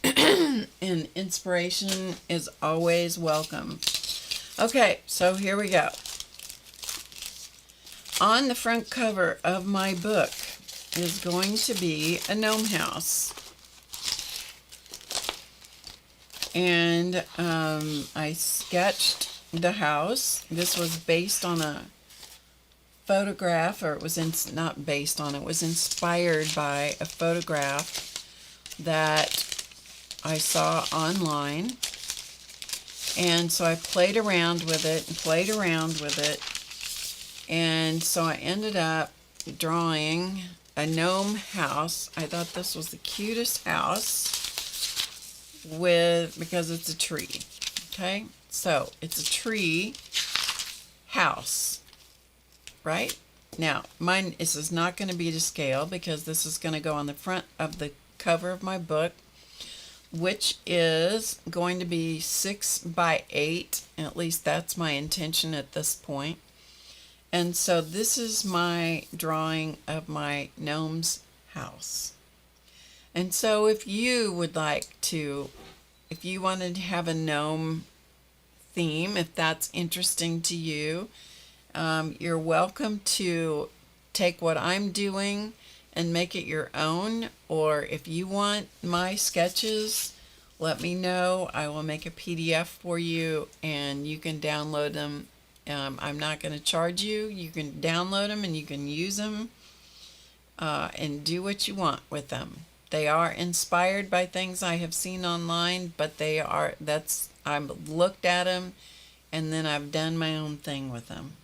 and inspiration is always welcome. Okay, so here we go. On the front cover of my book is going to be a gnome house. And I sketched the house. This was based on a photograph, or it was not based on, it was inspired by a photograph that I saw online. And so I played around with it and played around with it. And so I ended up drawing a gnome house. I thought this was the cutest house because it's a tree. Okay, so it's a tree house, right? Now, this is not going to be to scale because this is going to go on the front of the cover of my book, which is going to be 6 by 8. At least that's my intention at this point. And so this is my drawing of my gnome's house. And so if you would like to, if you wanted to have a gnome theme, if that's interesting to you, you're welcome to take what I'm doing and make it your own. Or if you want my sketches, let me know. I will make a PDF for you and you can download them. I'm not going to charge you. You can download them and you can use them and do what you want with them. They are inspired by things I have seen online, but I've looked at them and then I've done my own thing with them.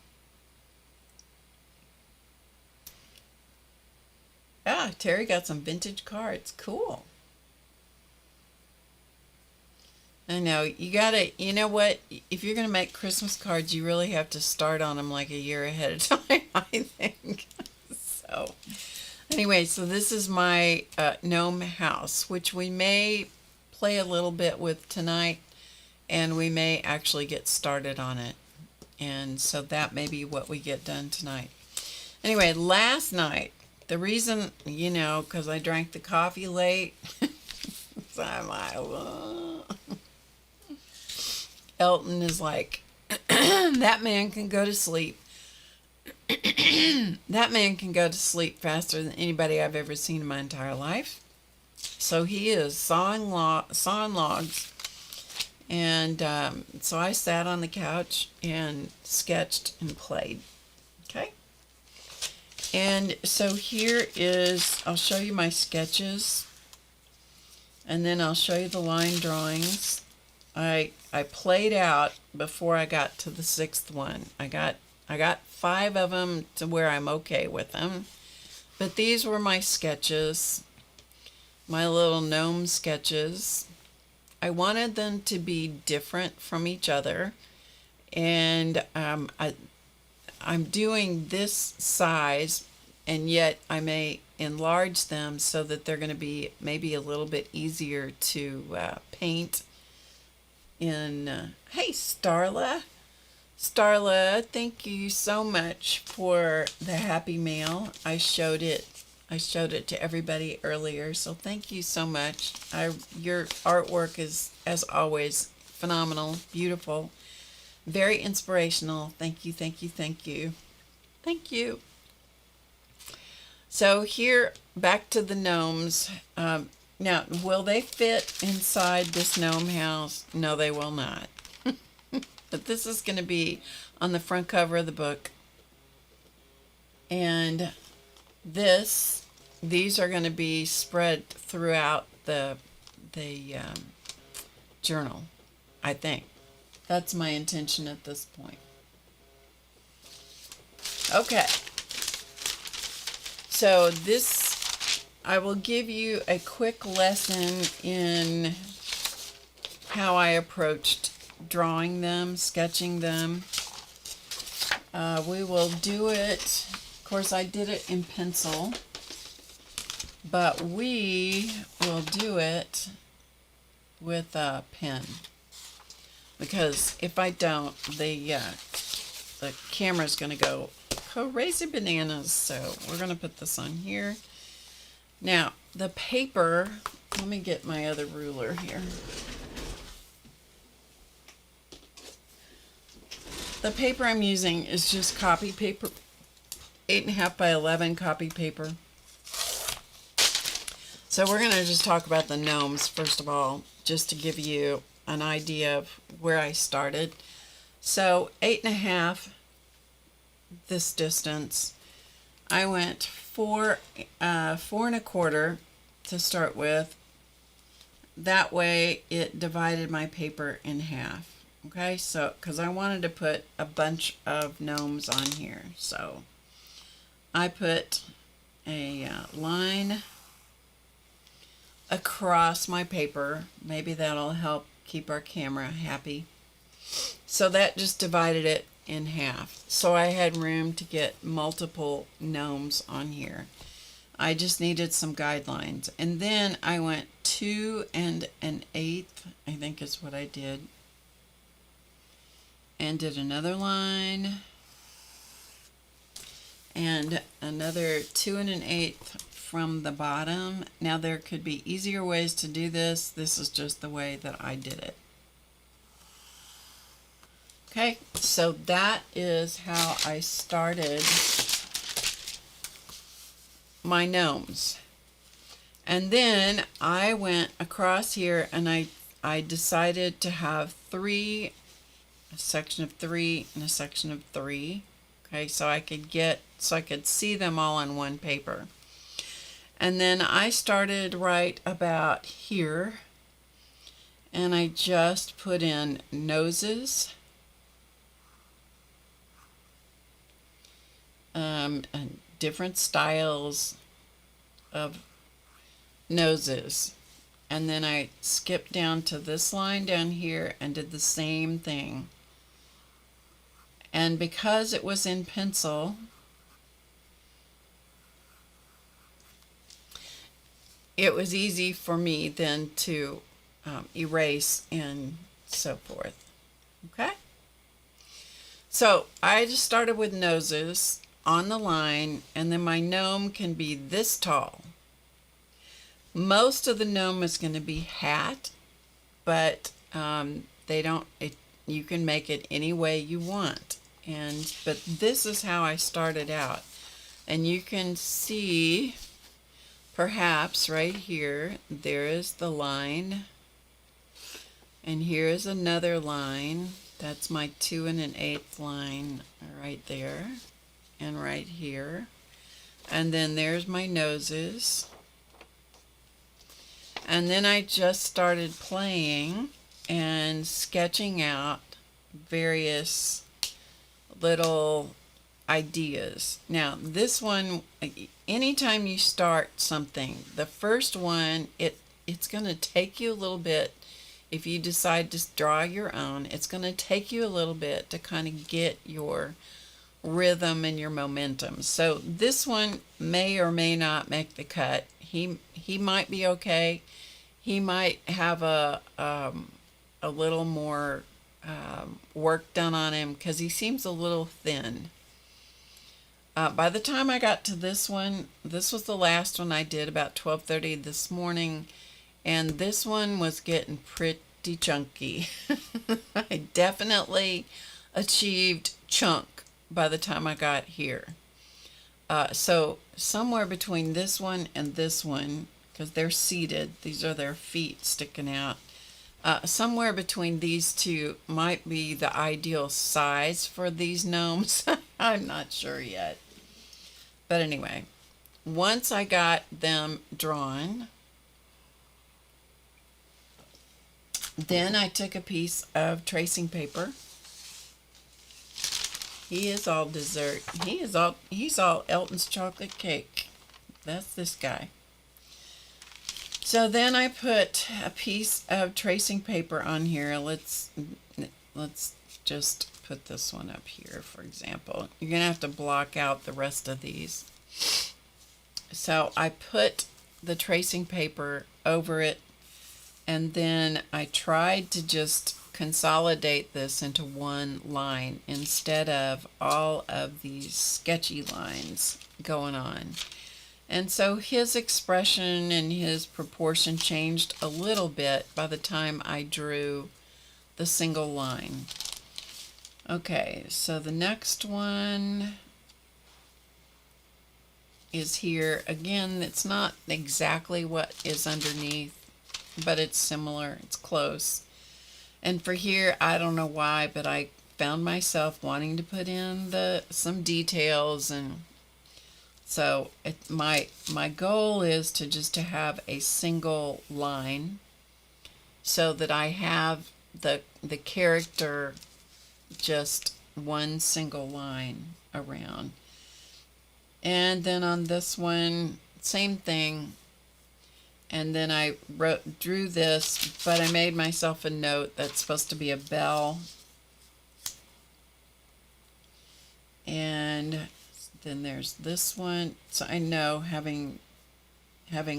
Ah, Terry got some vintage cards. Cool. I know, you know what? If you're going to make Christmas cards, you really have to start on them like a year ahead of time, I think. So, anyway, so this is my gnome house, which we may play a little bit with tonight, and we may actually get started on it. And so that may be what we get done tonight. Anyway, last night, the reason, because I drank the coffee late, so I'm like, whoa. Elton is like, that man can go to sleep. That man can go to sleep faster than anybody I've ever seen in my entire life. So he is sawing logs. And so I sat on the couch and sketched and played. Okay? And so here is, I'll show you my sketches. And then I'll show you the line drawings. I played out before I got to the 6th one. I got 5 of them to where I'm okay with them. But these were my sketches, my little gnome sketches. I wanted them to be different from each other. And I'm doing this size, and yet I may enlarge them so that they're going to be maybe a little bit easier to paint in. Hey, Starla, thank you so much for the Happy Mail. I showed it to everybody earlier, so thank you so much. Your artwork is, as always, phenomenal, beautiful, very inspirational. Thank you, thank you, thank you, thank you. So here, back to the gnomes. Now, will they fit inside this gnome house? No, they will not. But this is going to be on the front cover of the book. And these are going to be spread throughout the journal, I think. That's my intention at this point. Okay. So this, I will give you a quick lesson in how I approached drawing them, sketching them. We will do it, of course I did it in pencil, but we will do it with a pen, because if I don't, the camera's going to go crazy bananas. So we're going to put this on here. Now the paper, let me get my other ruler here. The paper I'm using is just copy paper, 8.5 by 11 copy paper. So we're going to just talk about the gnomes first of all, just to give you an idea of where I started. So 8.5, this distance, I went 4.25 to start with. That way it divided my paper in half. Okay, so because I wanted to put a bunch of gnomes on here, so I put a line across my paper. Maybe that'll help keep our camera happy. So that just divided it in half. So I had room to get multiple gnomes on here. I just needed some guidelines. And then I went 2 1/8, I think is what I did. And did another line. And another 2 1/8 from the bottom. Now there could be easier ways to do this. This is just the way that I did it. Okay, so that is how I started my gnomes. And then I went across here and I decided to have a section of 3 and a section of 3. Okay, so I could see them all on one paper. And then I started right about here, and I just put in noses, and different styles of noses. And then I skipped down to this line down here and did the same thing. And because it was in pencil, it was easy for me then to erase and so forth. Okay? So I just started with noses on the line, and then my gnome can be this tall. Most of the gnome is going to be hat, but you can make it any way you want. But this is how I started out. And you can see, perhaps right here, there is the line. And here is another line. That's my 2 1/8 line right there. And right here. And then there's my noses. And then I just started playing and sketching out various little ideas. Now this one, anytime you start something, the first one, it's going to take you a little bit. If you decide to draw your own, it's going to take you a little bit to kind of get your rhythm and your momentum. So this one may or may not make the cut. He might be okay. He might have a little more work done on him because he seems a little thin. By the time I got to this one, this was the last one I did about 12:30 this morning, and this one was getting pretty chunky. I definitely achieved chunk by the time I got here. So somewhere between this one and this one, because they're seated, these are their feet sticking out. Somewhere between these two might be the ideal size for these gnomes. I'm not sure yet. But anyway, once I got them drawn, then I took a piece of tracing paper. He is all dessert. He's all Elton's chocolate cake. That's this guy. So then I put a piece of tracing paper on here. Let's just put this one up here, for example. You're going to have to block out the rest of these. So I put the tracing paper over it, and then I tried to just consolidate this into one line instead of all of these sketchy lines going on. And so his expression and his proportion changed a little bit by the time I drew the single line. Okay, so the next one is here. Again, it's not exactly what is underneath, but it's similar, it's close. And for here, I don't know why, but I found myself wanting to put in some details, and so my goal is to have a single line so that I have the character just one single line around. And then on this one, same thing. And then I drew this, but I made myself a note that's supposed to be a bell. And then there's this one. So I know having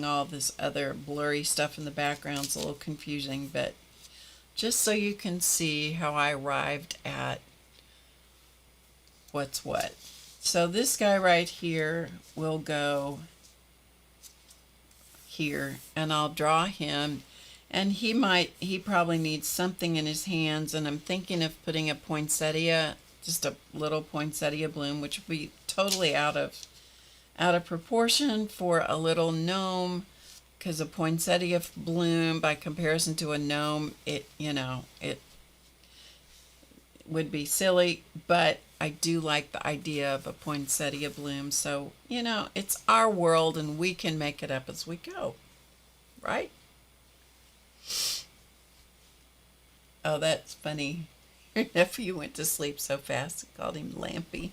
all this other blurry stuff in the background is a little confusing, but just so you can see how I arrived at what's what. So this guy right here will go here, and I'll draw him, and he probably needs something in his hands, and I'm thinking of putting a poinsettia, just a little poinsettia bloom, which would be totally out of proportion for a little gnome, because a poinsettia bloom by comparison to a gnome, it would be silly, but I do like the idea of a poinsettia bloom. So, it's our world and we can make it up as we go, right? Oh, that's funny. Your nephew went to sleep so fast, I called him Lampy.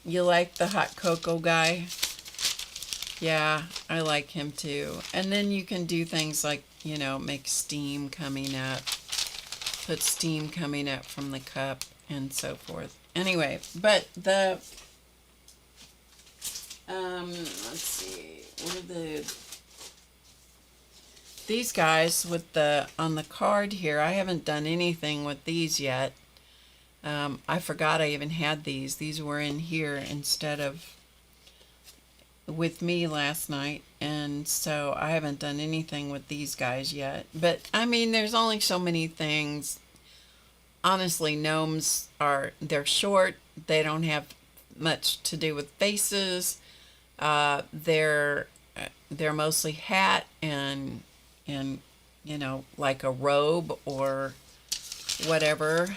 You like the hot cocoa guy? Yeah, I like him too. And then you can do things like, make steam coming up, put steam coming up from the cup and so forth. Anyway, but let's see, these guys on the card here, I haven't done anything with these yet. I forgot I even had these. These were in here instead of with me last night, and so I haven't done anything with these guys yet. But I mean, there's only so many things. Honestly, gnomes they're short. They don't have much to do with faces. They're mostly hat and like a robe or whatever.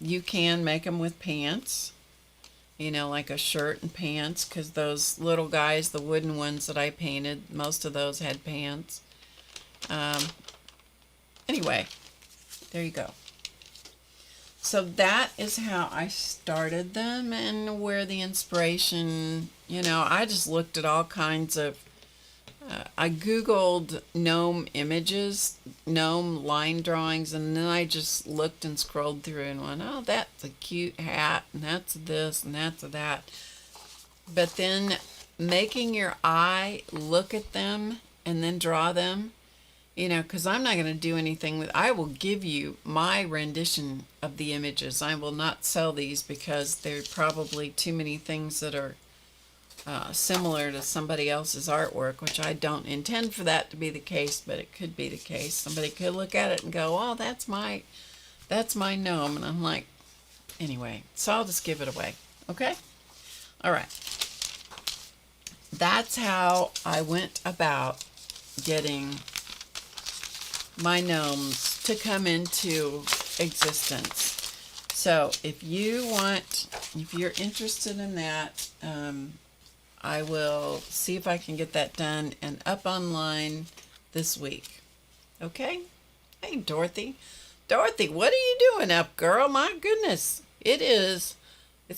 You can make them with pants, like a shirt and pants, because those little guys, the wooden ones that I painted, most of those had pants. Anyway, there you go. So that is how I started them, and where the inspiration, I just looked at all kinds of, I Googled gnome images, gnome line drawings, and then I just looked and scrolled through and went, oh, that's a cute hat, and that's this, and that's that. But then making your eye look at them and then draw them, because I'm not going to do anything with, I will give you my rendition of the images. I will not sell these because there are probably too many things that are similar to somebody else's artwork, which I don't intend for that to be the case, but it could be the case. Somebody could look at it and go, oh, that's my gnome. And I'm like, anyway, so I'll just give it away. Okay? All right. That's how I went about getting my gnomes to come into existence. So if you're interested in that, I will see if I can get that done and up online this week. Okay? Hey, Dorothy. Dorothy, what are you doing up, girl? My goodness. It's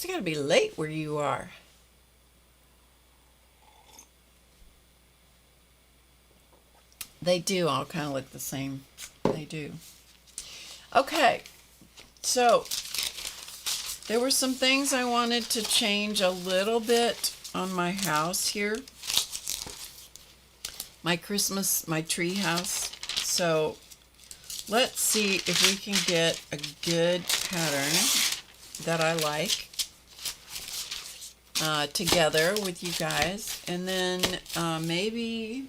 going to be late where you are. They do all kind of look the same. They do. Okay, so there were some things I wanted to change a little bit on my house here. My tree house. So let's see if we can get a good pattern that I like together with you guys. And then maybe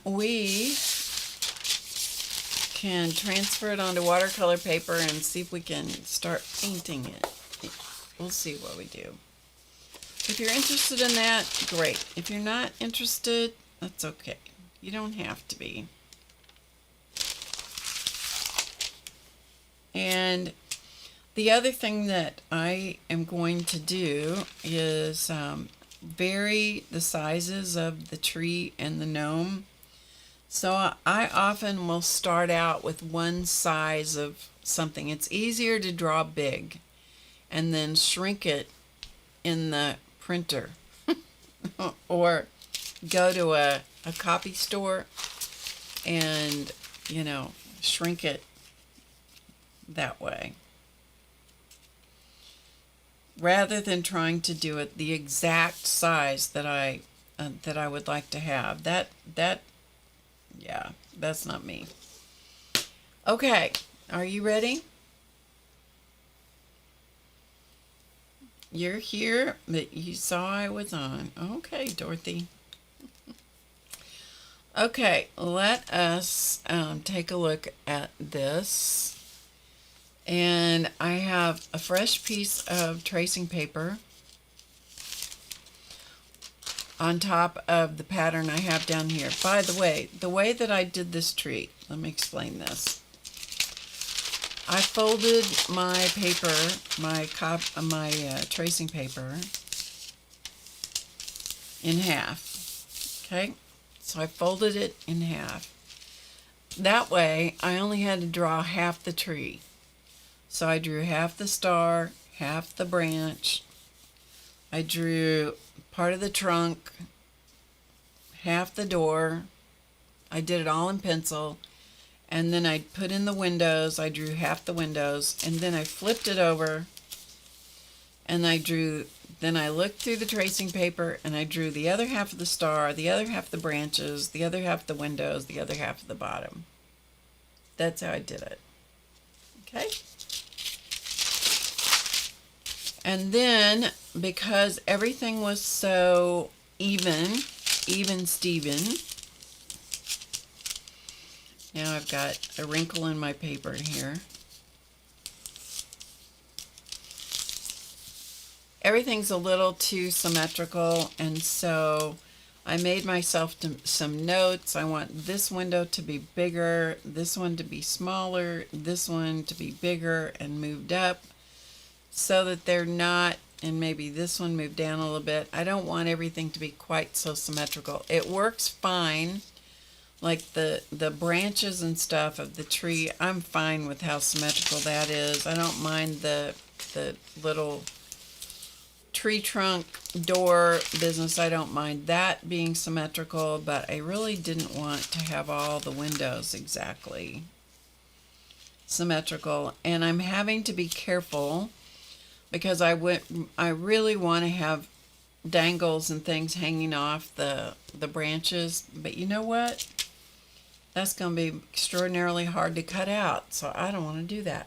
we can transfer it onto watercolor paper and see if we can start painting it. We'll see what we do. If you're interested in that, great. If you're not interested, that's okay. You don't have to be. And the other thing that I am going to do is vary the sizes of the tree and the gnome. So I often will start out with one size of something. It's easier to draw big and then shrink it in the printer or go to a copy store and, you know, shrink it that way, rather than trying to do it the exact size that I would like to have. Yeah, that's not me. Okay, are you ready? You're here, but you saw I was on. Okay, Dorothy. Okay, let us take a look at this. And I have a fresh piece of tracing paper on top of the pattern I have down here. By the way that I did this tree, let me explain this. I folded my paper, my tracing paper in half. Okay, so I folded it in half. That way, I only had to draw half the tree. So I drew half the star, half the branch. I drew part of the trunk, half the door. I did it all in pencil. And then I put in the windows. I drew half the windows. And then I flipped it over. And then I looked through the tracing paper and I drew the other half of the star, the other half of the branches, the other half of the windows, the other half of the bottom. That's how I did it. Okay? And then, because everything was so even Steven, now I've got a wrinkle in my paper here. Everything's a little too symmetrical, and so I made myself some notes. I want this window to be bigger, this one to be smaller, this one to be bigger and moved up, so that they're not, and maybe this one moved down a little bit. I don't want everything to be quite so symmetrical. It works fine, like the branches and stuff of the tree. I'm fine with how symmetrical that is. I don't mind the little tree trunk door business. I don't mind that being symmetrical, but I really didn't want to have all the windows exactly symmetrical. And I'm having to be careful because I really want to have dangles and things hanging off the branches. But you know what? That's going to be extraordinarily hard to cut out, so I don't want to do that.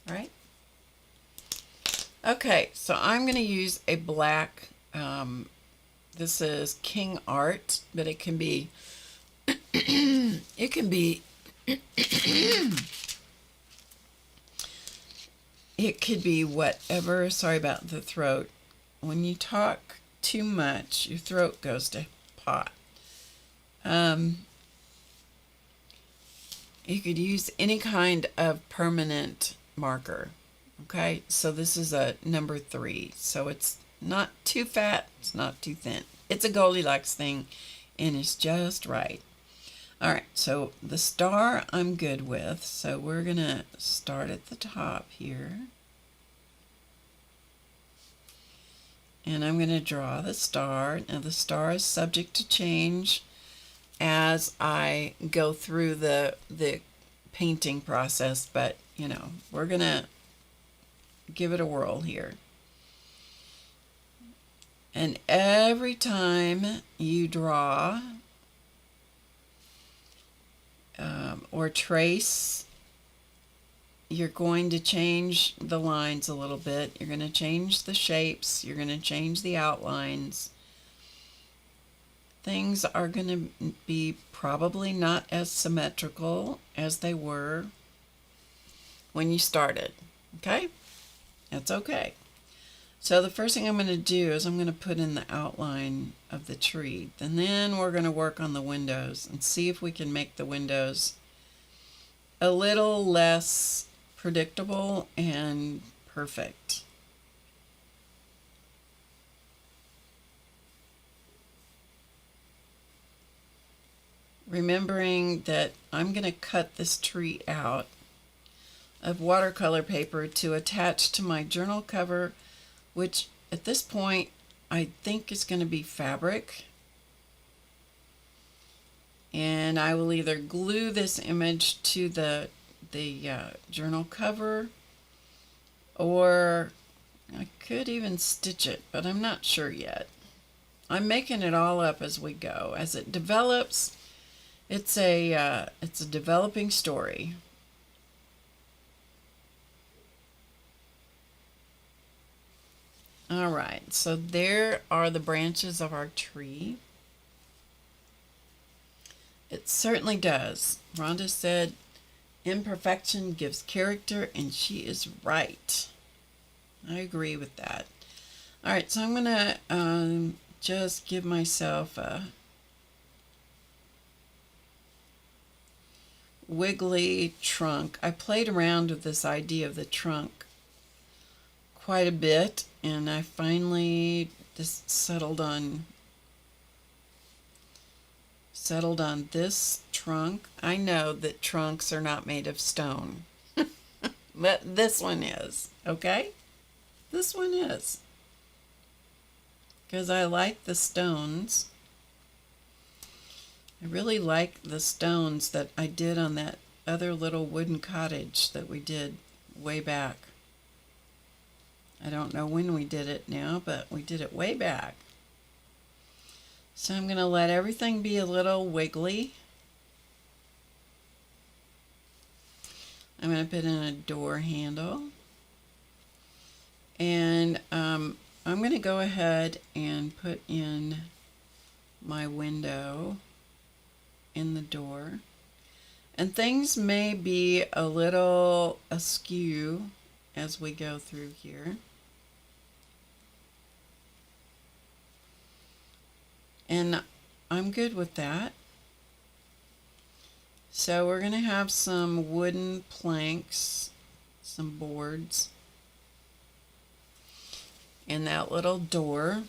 Right? Okay, so I'm going to use a black, this is King Art, but it can be, it can be, it could be whatever. Sorry about the throat. When you talk too much, your throat goes to pot. You could use any kind of permanent marker. Okay, so this is a number 3. So it's not too fat, it's not too thin. It's a Goldilocks thing, and it's just right. All right, so the star I'm good with. So we're going to start at the top here. and I'm going to draw the star. Now the star is subject to change as I go through the painting process, but you know, we're going to give it a whirl here. And every time you draw or trace, you're going to change the lines a little bit. You're going to change the shapes. You're going to change the outlines. Things are going to be probably not as symmetrical as they were when you started. Okay? That's okay. So the first thing I'm going to do is I'm going to put in the outline of the tree. And then we're going to work on the windows and see if we can make the windows a little less predictable and perfect. Remembering that I'm going to cut this tree out of watercolor paper to attach to my journal cover, which at this point I think is going to be fabric. And I will either glue this image to the journal cover, or I could even stitch it, but I'm not sure yet. I'm making it all up as we go. As it develops, it's a developing story. All right, so there are the branches of our tree. It certainly does. Rhonda said, imperfection gives character, and she is right. I agree with that. All right, so I'm going to just give myself a wiggly trunk. I played around with this idea of the trunk quite a bit, and I finally just settled on this trunk. I know that trunks are not made of stone, but this one is, okay? This one is. Because I like the stones. I really like the stones that I did on that other little wooden cottage that we did way back. I don't know when we did it now, but we did it way back. So I'm going to let everything be a little wiggly. I'm going to put in a door handle. And I'm going to go ahead and put in my window in the door. And things may be a little askew as we go through here. And I'm good with that. So we're going to have some wooden planks, some boards in that little door.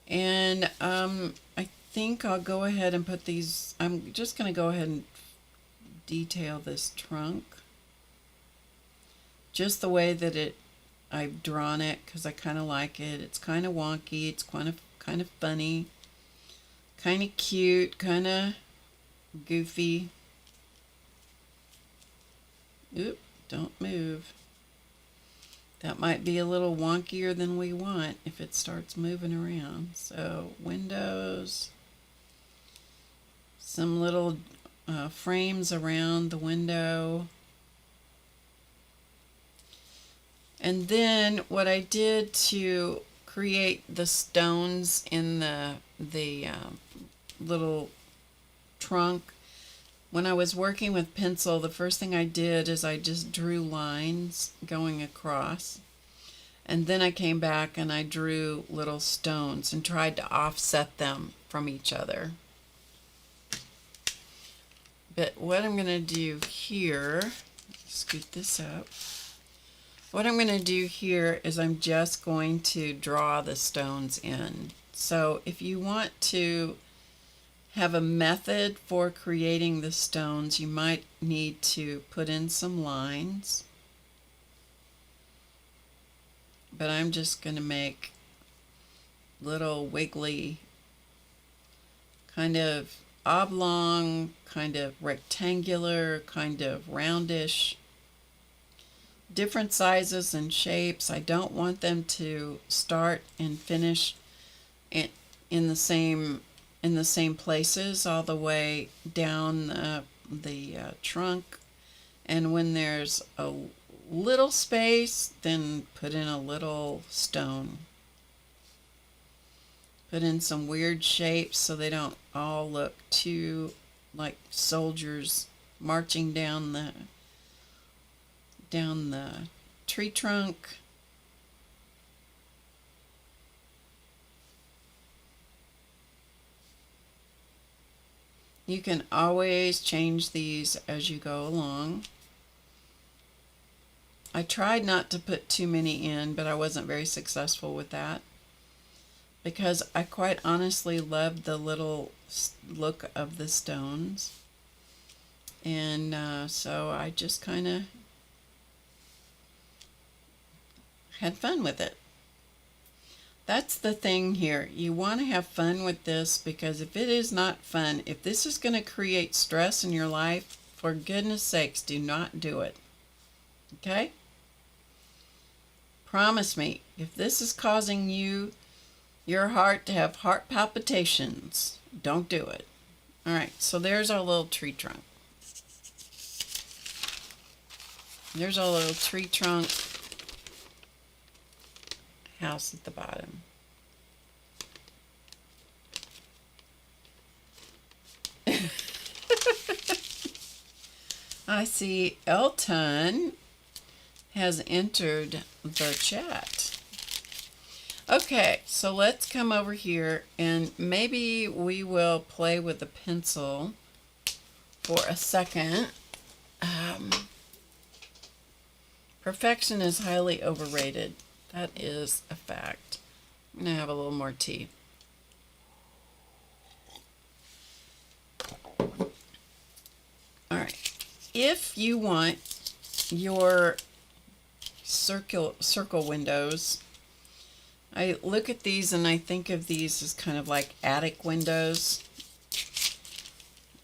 And I think I'll go ahead and put these, I'm just going to go ahead and detail this trunk just the way that I've drawn it, because I kind of like it. It's kind of wonky, it's kind of funny, kind of cute, kind of goofy. Oop, don't move. That might be a little wonkier than we want if it starts moving around. So windows, some little frames around the window. And then what I did to create the stones in the little trunk, when I was working with pencil, the first thing I did is I just drew lines going across. And then I came back and I drew little stones and tried to offset them from each other. But what I'm going to do here, scoot this up. What I'm going to do here is I'm just going to draw the stones in. So if you want to have a method for creating the stones, you might need to put in some lines. But I'm just going to make little wiggly, kind of oblong, kind of rectangular, kind of roundish, different sizes and shapes. I don't want them to start and finish in the same places all the way down the trunk. And when there's a little space, then put in a little stone. Put in some weird shapes so they don't all look too like soldiers marching down the tree trunk. You can always change these as you go along. I tried not to put too many in, but I wasn't very successful with that because I quite honestly loved the little look of the stones. And so I just kind of had fun with it. That's the thing here. You want to have fun with this, because if it is not fun, if this is going to create stress in your life, for goodness sakes, do not do it. Okay? Promise me, if this is causing your heart to have heart palpitations, don't do it. All right, so there's our little tree trunk. There's our little tree trunk house at the bottom. I see Elton has entered the chat. Okay, so let's come over here and maybe we will play with the pencil for a second. Perfection is highly overrated. That is a fact. I'm going to have a little more tea. All right. If you want your circle windows, I look at these and I think of these as kind of like attic windows.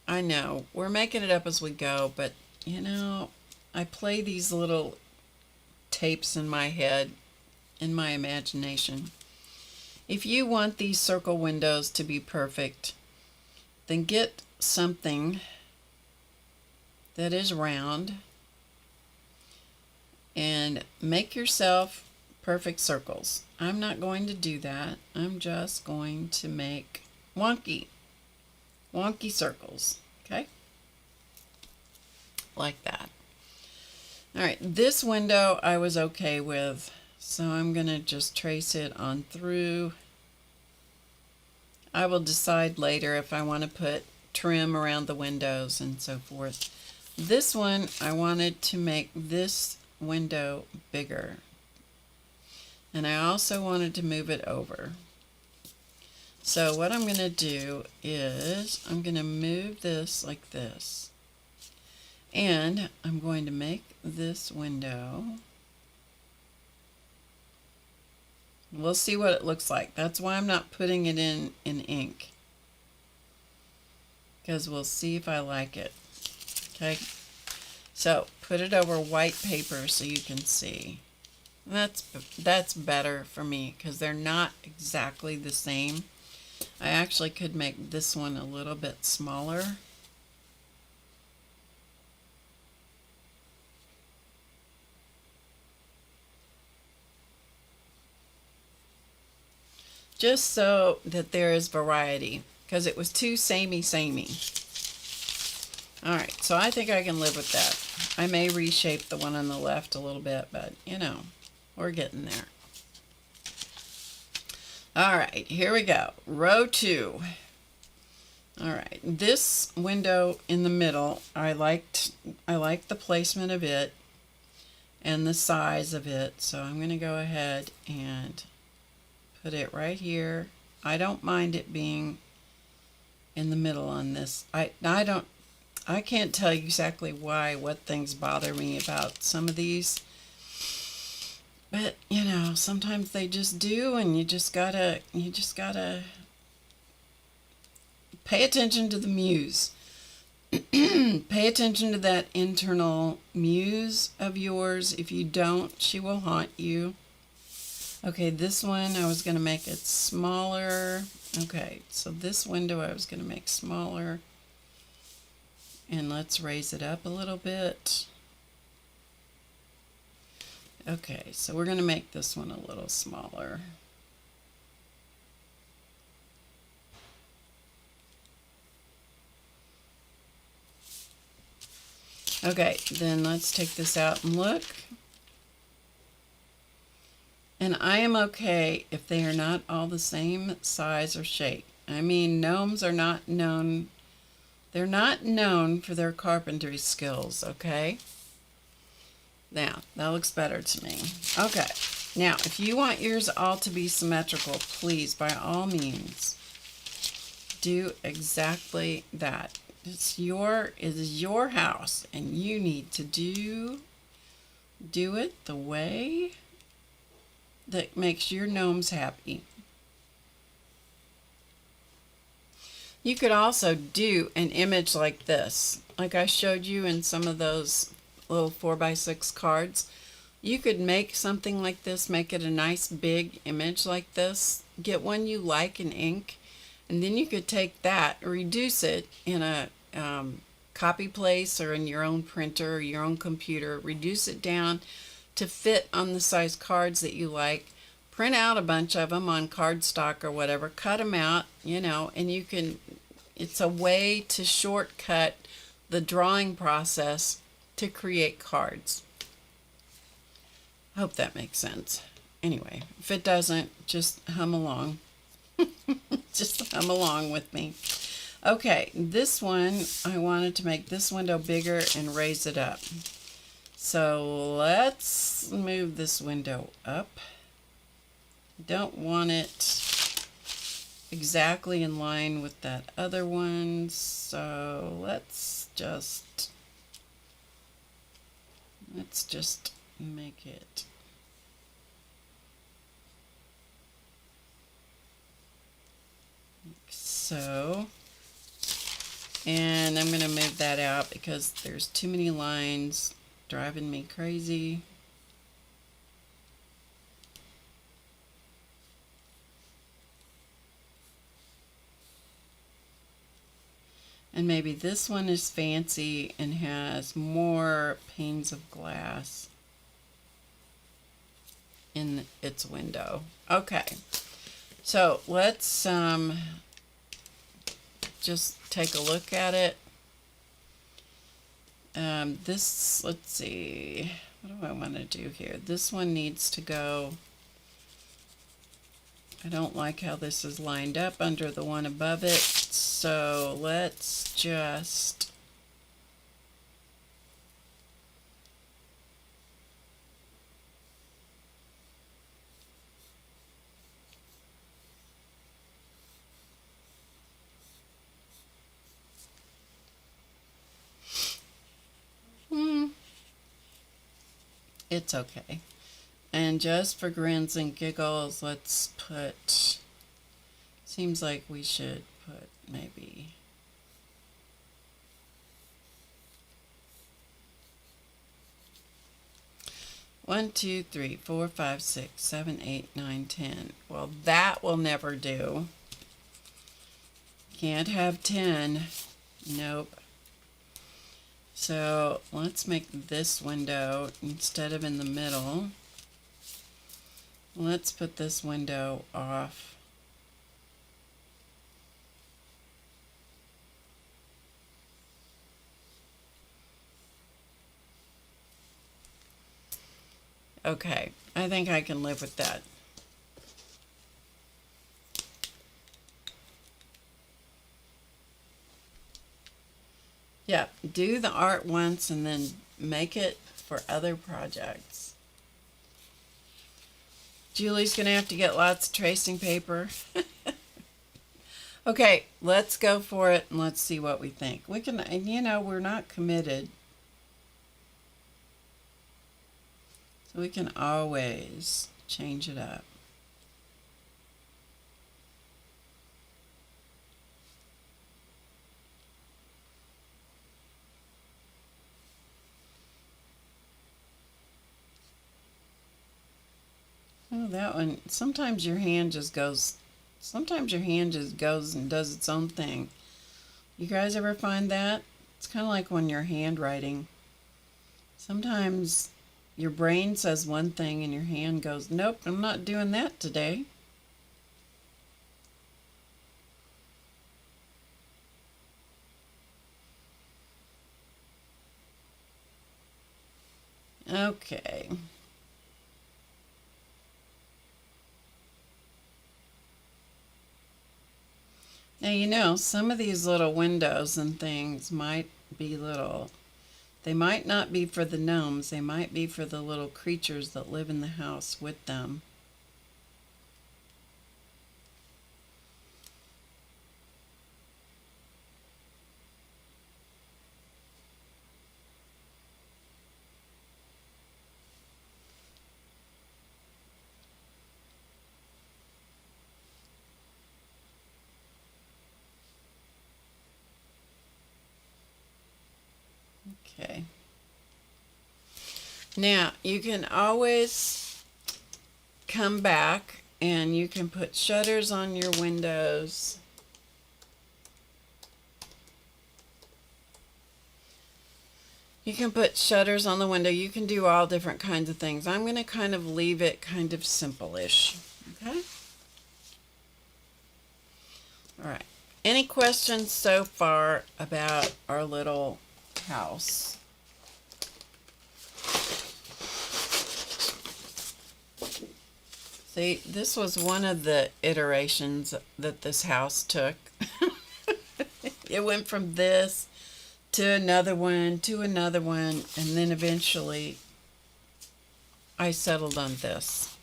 I know, we're making it up as we go, but you know, I play these little tapes in my head, in my imagination. If you want these circle windows to be perfect, then get something that is round and make yourself perfect circles. I'm not going to do that. I'm just going to make wonky circles, okay? Like that. All right, this window I was okay with, so I'm going to just trace it on through. I will decide later if I want to put trim around the windows and so forth. This one, I wanted to make this window bigger. And I also wanted to move it over. So what I'm going to do is I'm going to move this like this. And I'm going to make this window. We'll see what it looks like. That's why I'm not putting it in ink, because we'll see if I like it. Okay, so put it over white paper so you can see. That's better for me because they're not exactly the same. I actually could make this one a little bit smaller. Just so that there is variety, because it was too samey. All right, so I think I can live with that. I may reshape the one on the left a little bit, but you know, we're getting there. All right, here we go. Row 2. All right, this window in the middle, I liked the placement of it and the size of it, so I'm going to go ahead and put it right here. I don't mind it being in the middle on this. I can't tell you exactly what things bother me about some of these, But, you know, sometimes they just do, and you just gotta pay attention to the muse. Pay attention to that internal muse of yours. If you don't, she will haunt you. Okay, this one I was going to make it smaller. Okay, so this window I was going to make smaller. And let's raise it up a little bit. Okay, so we're going to make this one a little smaller. Okay, then let's take this out and look. And I am okay if they are not all the same size or shape. I mean, gnomes are not known, they're not known for their carpentry skills, okay? Now, that looks better to me. Okay, now, if you want yours all to be symmetrical, please, by all means, do exactly that. It is your house, and you need to do it the way that makes your gnomes happy. You could also do an image like this, like I showed you in some of those little 4x6 cards. You could make something like this, make it a nice big image like this, get one you like in ink, and then you could take that, reduce it in a copy place or in your own printer or your own computer, reduce it down to fit on the size cards that you like, print out a bunch of them on cardstock or whatever, cut them out, you know, and you can, it's a way to shortcut the drawing process to create cards. I hope that makes sense. Anyway, if it doesn't, just hum along. Just hum along with me. Okay, this one, I wanted to make this window bigger and raise it up. So let's move this window up. Don't want it exactly in line with that other one, so let's just make it like so. And I'm going to move that out because there's too many lines driving me crazy. And maybe this one is fancy and has more panes of glass in its window. Okay, so let's just take a look at it. Let's see, what do I want to do here? This one needs to go. I don't like how this is lined up under the one above it, so let's just it's okay. And just for grins and giggles, let's put, seems like we should put maybe one, 2, 3, 4, 5, 6, 7, 8, 9, 10. Well, that will never do. Can't have 10. Nope. So let's make this window, instead of in the middle, let's put this window off. Okay, I think I can live with that. Yeah, do the art once and then make it for other projects. Julie's going to have to get lots of tracing paper. Okay, let's go for it and let's see what we think. We can, you know, we're not committed. So we can always change it up. Oh, that one, sometimes your hand just goes and does its own thing. You guys ever find that? It's kind of like when you're handwriting. Sometimes your brain says one thing and your hand goes, nope, I'm not doing that today. Okay. Now, you know, some of these little windows and things might be little. They might not be for the gnomes. They might be for the little creatures that live in the house with them. Okay. Now, you can always come back and you can put shutters on your windows. You can put shutters on the window. You can do all different kinds of things. I'm going to kind of leave it kind of simple-ish. Okay? All right. Any questions so far about our little house? See, this was one of the iterations that this house took. It went from this to another one, and then eventually I settled on this.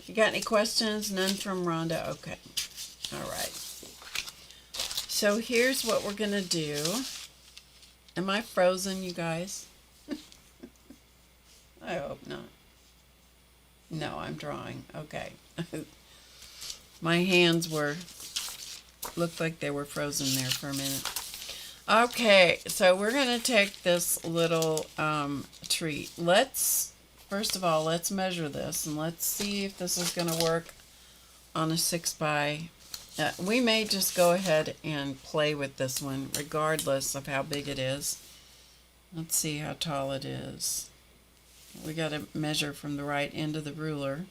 You got any questions? None from Rhonda? Okay. All right. So here's what we're going to do. Am I frozen, you guys? I hope not. No, I'm drawing. Okay. My hands looked like they were frozen there for a minute. Okay, so we're going to take this little tree. First of all, let's measure this and let's see if this is going to work on a 6x. We may just go ahead and play with this one regardless of how big it is. Let's see how tall it is. We got to measure from the right end of the ruler.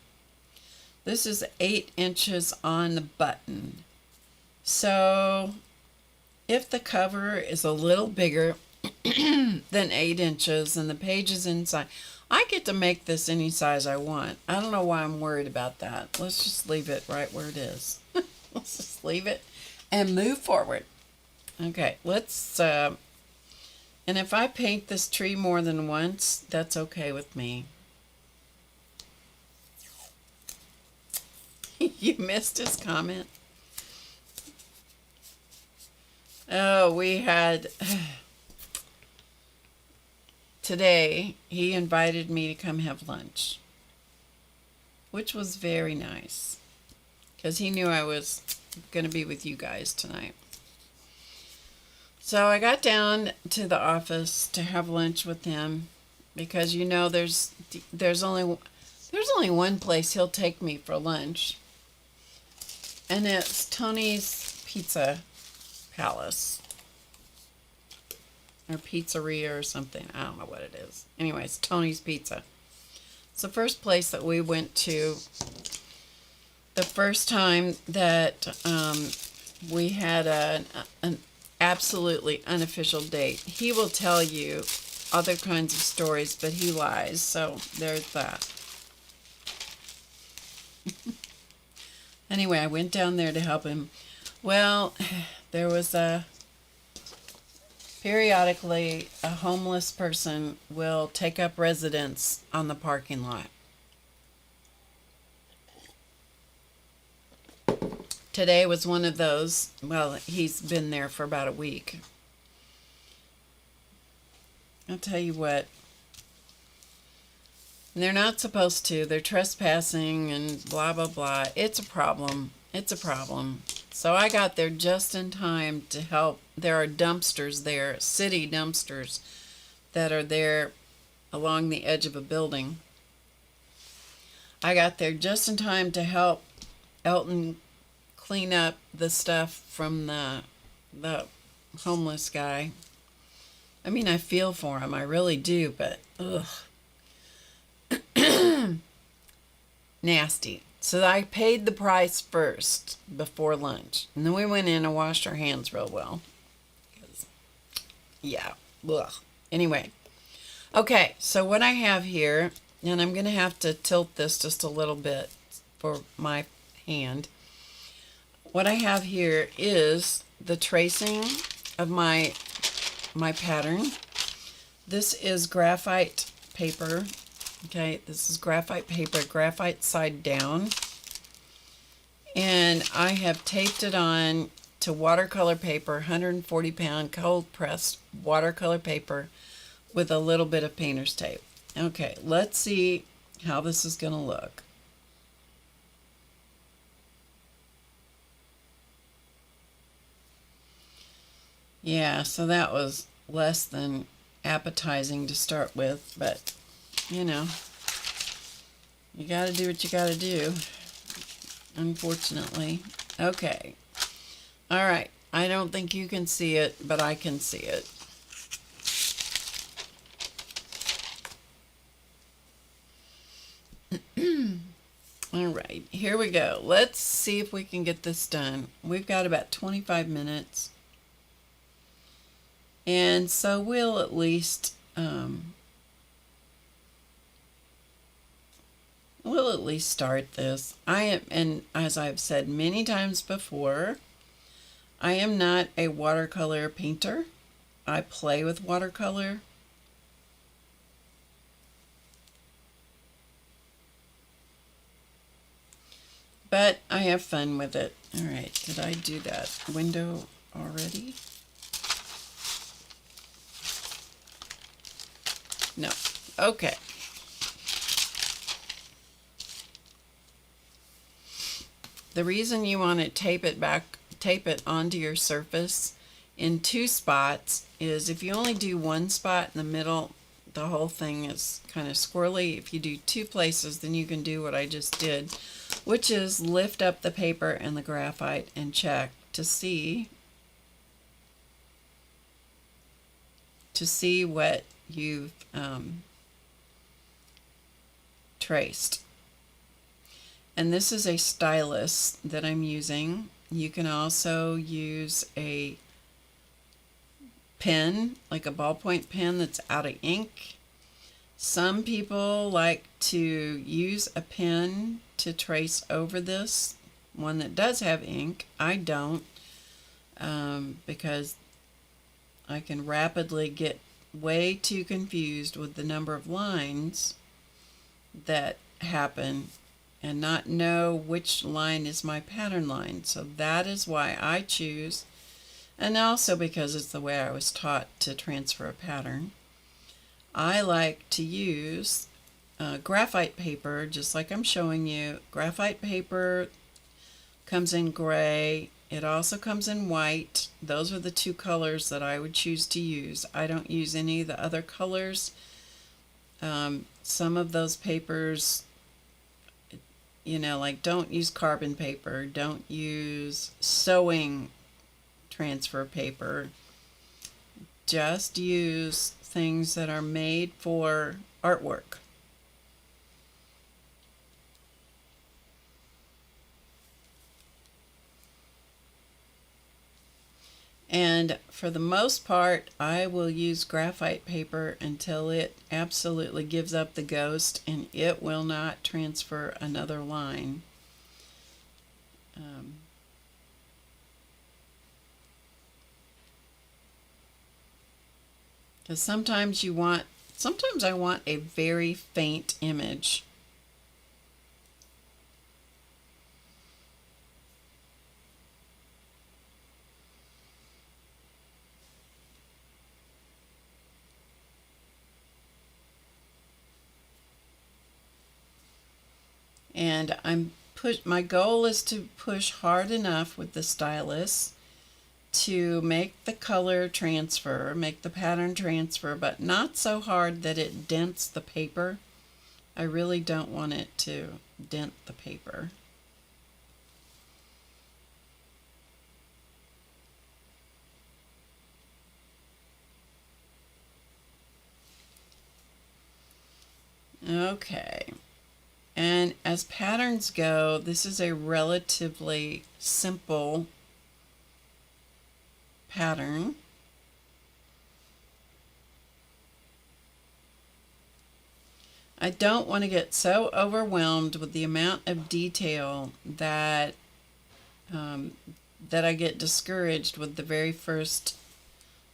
This is 8 inches on the button. So if the cover is a little bigger than 8 inches and the page is inside, I get to make this any size I want. I don't know why I'm worried about that. Let's just leave it right where it is. Let's just leave it and move forward. Okay, let's, and if I paint this tree more than once, that's okay with me. You missed his comment. Oh, we had, today, he invited me to come have lunch, which was very nice, because he knew I was going to be with you guys tonight. So I got down to the office to have lunch with him, because you know there's only one place he'll take me for lunch, and it's Tony's Pizza Palace or Pizzeria or something. I don't know what it is. Anyways, Tony's Pizza. It's the first place that we went to the first time that we had an absolutely unofficial date. He will tell you other kinds of stories, but he lies, so there's that. Anyway, I went down there to help him. Well, there was periodically a homeless person will take up residence on the parking lot. Today was one of those. Well, he's been there for about a week. I'll tell you what. They're not supposed to. They're trespassing and blah, blah, blah. It's a problem. It's a problem. So I got there just in time to help. There are dumpsters there, city dumpsters, that are there along the edge of a building. I got there just in time to help Elton clean up the stuff from the homeless guy. I mean, I feel for him. I really do, but ugh. Nasty. So I paid the price first before lunch. And then we went in and washed our hands real well. Yeah. Ugh. Anyway. Okay, so what I have here, and I'm going to have to tilt this just a little bit for my hand. What I have here is the tracing of my pattern. This is graphite paper. Okay, this is graphite paper, graphite side down. And I have taped it on to watercolor paper, 140 pound cold pressed watercolor paper with a little bit of painter's tape. Okay, let's see how this is going to look. Yeah, so that was less than appetizing to start with, but you know, you got to do what you got to do, unfortunately. Okay. All right. I don't think you can see it, but I can see it. All right. Here we go. Let's see if we can get this done. We've got about 25 minutes. And so we'll at least start this. I am, and as I've said many times before, I am not a watercolor painter. I play with watercolor. But I have fun with it. All right, did I do that window already? No. Okay. The reason you want to tape it onto your surface in two spots is if you only do one spot in the middle, the whole thing is kind of squirrely. If you do two places, then you can do what I just did, which is lift up the paper and the graphite and check to see what you've traced. And this is a stylus that I'm using. You can also use a pen, like a ballpoint pen that's out of ink. Some people like to use a pen to trace over this, one that does have ink. I don't, because I can rapidly get way too confused with the number of lines that happen and not know which line is my pattern line. So that is why I choose, and also because it's the way I was taught to transfer a pattern, I like to use graphite paper, just like I'm showing you. Graphite paper comes in gray. It also comes in white. Those are the two colors that I would choose to use. I don't use any of the other colors. Some of those papers, you know, like don't use carbon paper, don't use sewing transfer paper. Just use things that are made for artwork. And for the most part, I will use graphite paper until it absolutely gives up the ghost and it will not transfer another line. Because sometimes I want a very faint image. And my goal is to push hard enough with the stylus to make the color transfer, make the pattern transfer, but not so hard that it dents the paper. I really don't want it to dent the paper. Okay, and as patterns go, this is a relatively simple pattern. I don't want to get so overwhelmed with the amount of detail that I get discouraged with the very first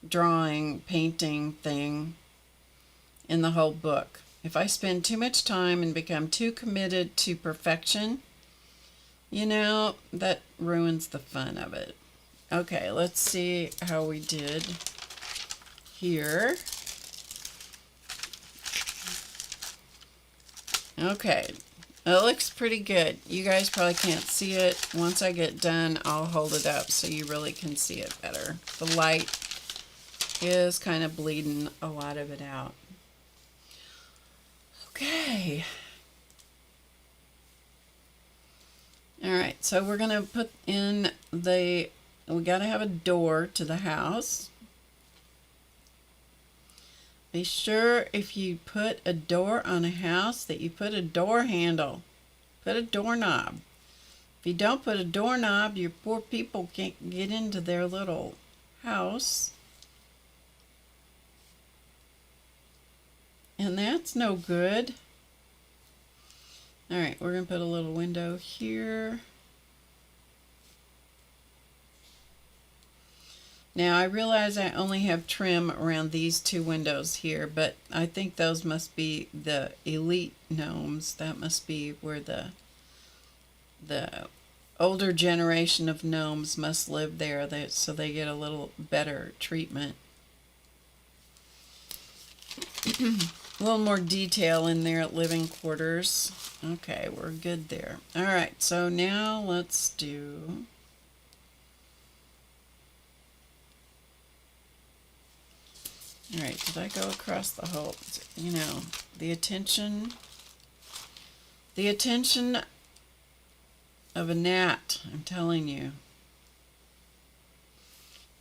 drawing, painting thing in the whole book. If I spend too much time and become too committed to perfection, you know, that ruins the fun of it. Okay, let's see how we did here. Okay, it looks pretty good. You guys probably can't see it. Once I get done, I'll hold it up so you really can see it better. The light is kind of bleeding a lot of it out. Okay. All right, so we're going to put in we got to have a door to the house. Be sure if you put a door on a house that you put a door handle. Put a doorknob. If you don't put a doorknob, your poor people can't get into their little house. And that's no good. All right, we're going to put a little window here. Now I realize I only have trim around these two windows here, but I think those must be the elite gnomes. That must be where the older generation of gnomes must live there, so they get a little better treatment. A little more detail in there at living quarters. Okay, we're good there. All right, so now let's do... All right, did I go across the whole... You know, the attention of a gnat, I'm telling you.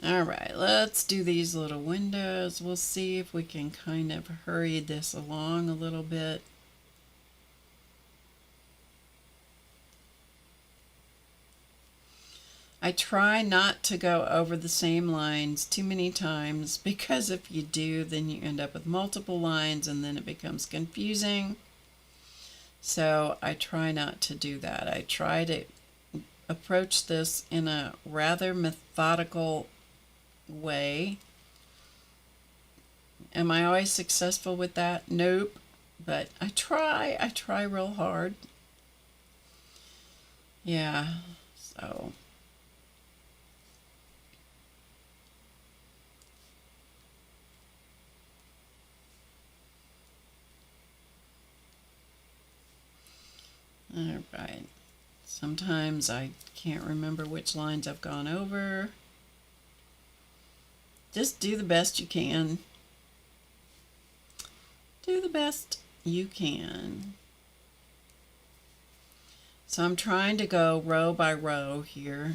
All right, let's do these little windows. We'll see if we can kind of hurry this along a little bit. I try not to go over the same lines too many times, because if you do, then you end up with multiple lines and then it becomes confusing. So I try not to do that. I try to approach this in a rather methodical way. Am I always successful with that? Nope. But I try real hard. Yeah, so... All right. Sometimes I can't remember which lines I've gone over. Just do the best you can. Do the best you can. So I'm trying to go row by row here.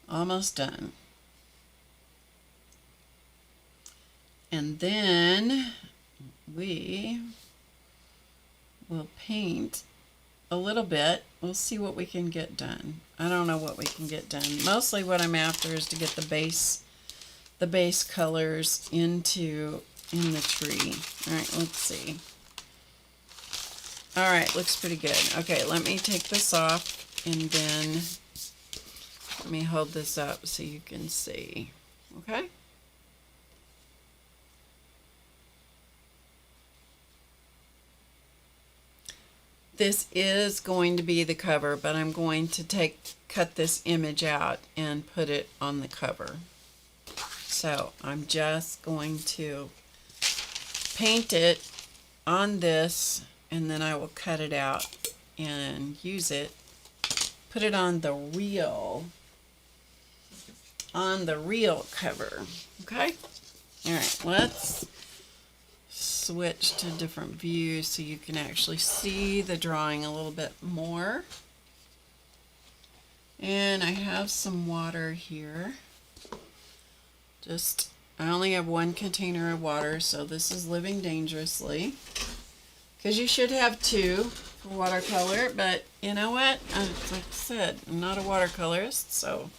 Almost done. And then we will paint a little bit. We'll see what we can get done. I don't know what we can get done. Mostly what I'm after is to get the base colors in the tree. All right, let's see. All right, looks pretty good. Okay, let me take this off and then let me hold this up so you can see. Okay? This is going to be the cover, but I'm going to cut this image out and put it on the cover. So I'm just going to paint it on this, and then I will cut it out and use it, put it on the real cover. Okay? All right, let's switch to different views so you can actually see the drawing a little bit more. And I have some water here. I only have one container of water, so this is Living Dangerously. Because you should have two for watercolor, but you know what? Like I said, I'm not a watercolorist, so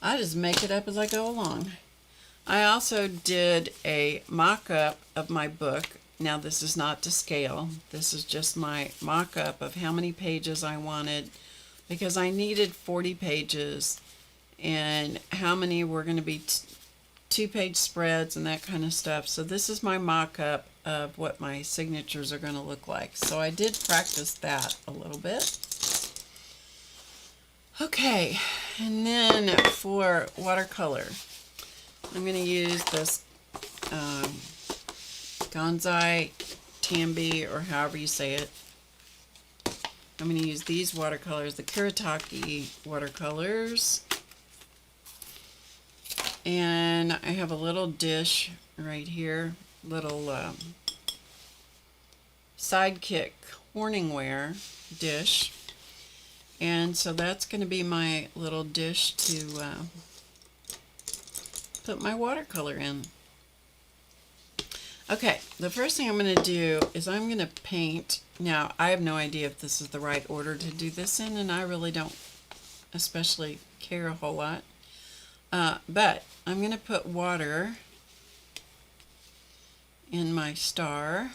I just make it up as I go along. I also did a mock-up of my book. Now this is not to scale. This is just my mock-up of how many pages I wanted, because I needed 40 pages and how many were going to be two-page spreads and that kind of stuff. So this is my mock-up of what my signatures are going to look like. So I did practice that a little bit. Okay, and then for watercolor, I'm going to use this Gonzai Tambi, or however you say it. I'm going to use these watercolors, the Kuretake watercolors. And I have a little dish right here, little Sidekick Horningware dish. And so that's going to be my little dish to put my watercolor in. Okay, the first thing I'm going to do is I'm going to paint. Now, I have no idea if this is the right order to do this in, and I really don't especially care a whole lot. But I'm going to put water in my star.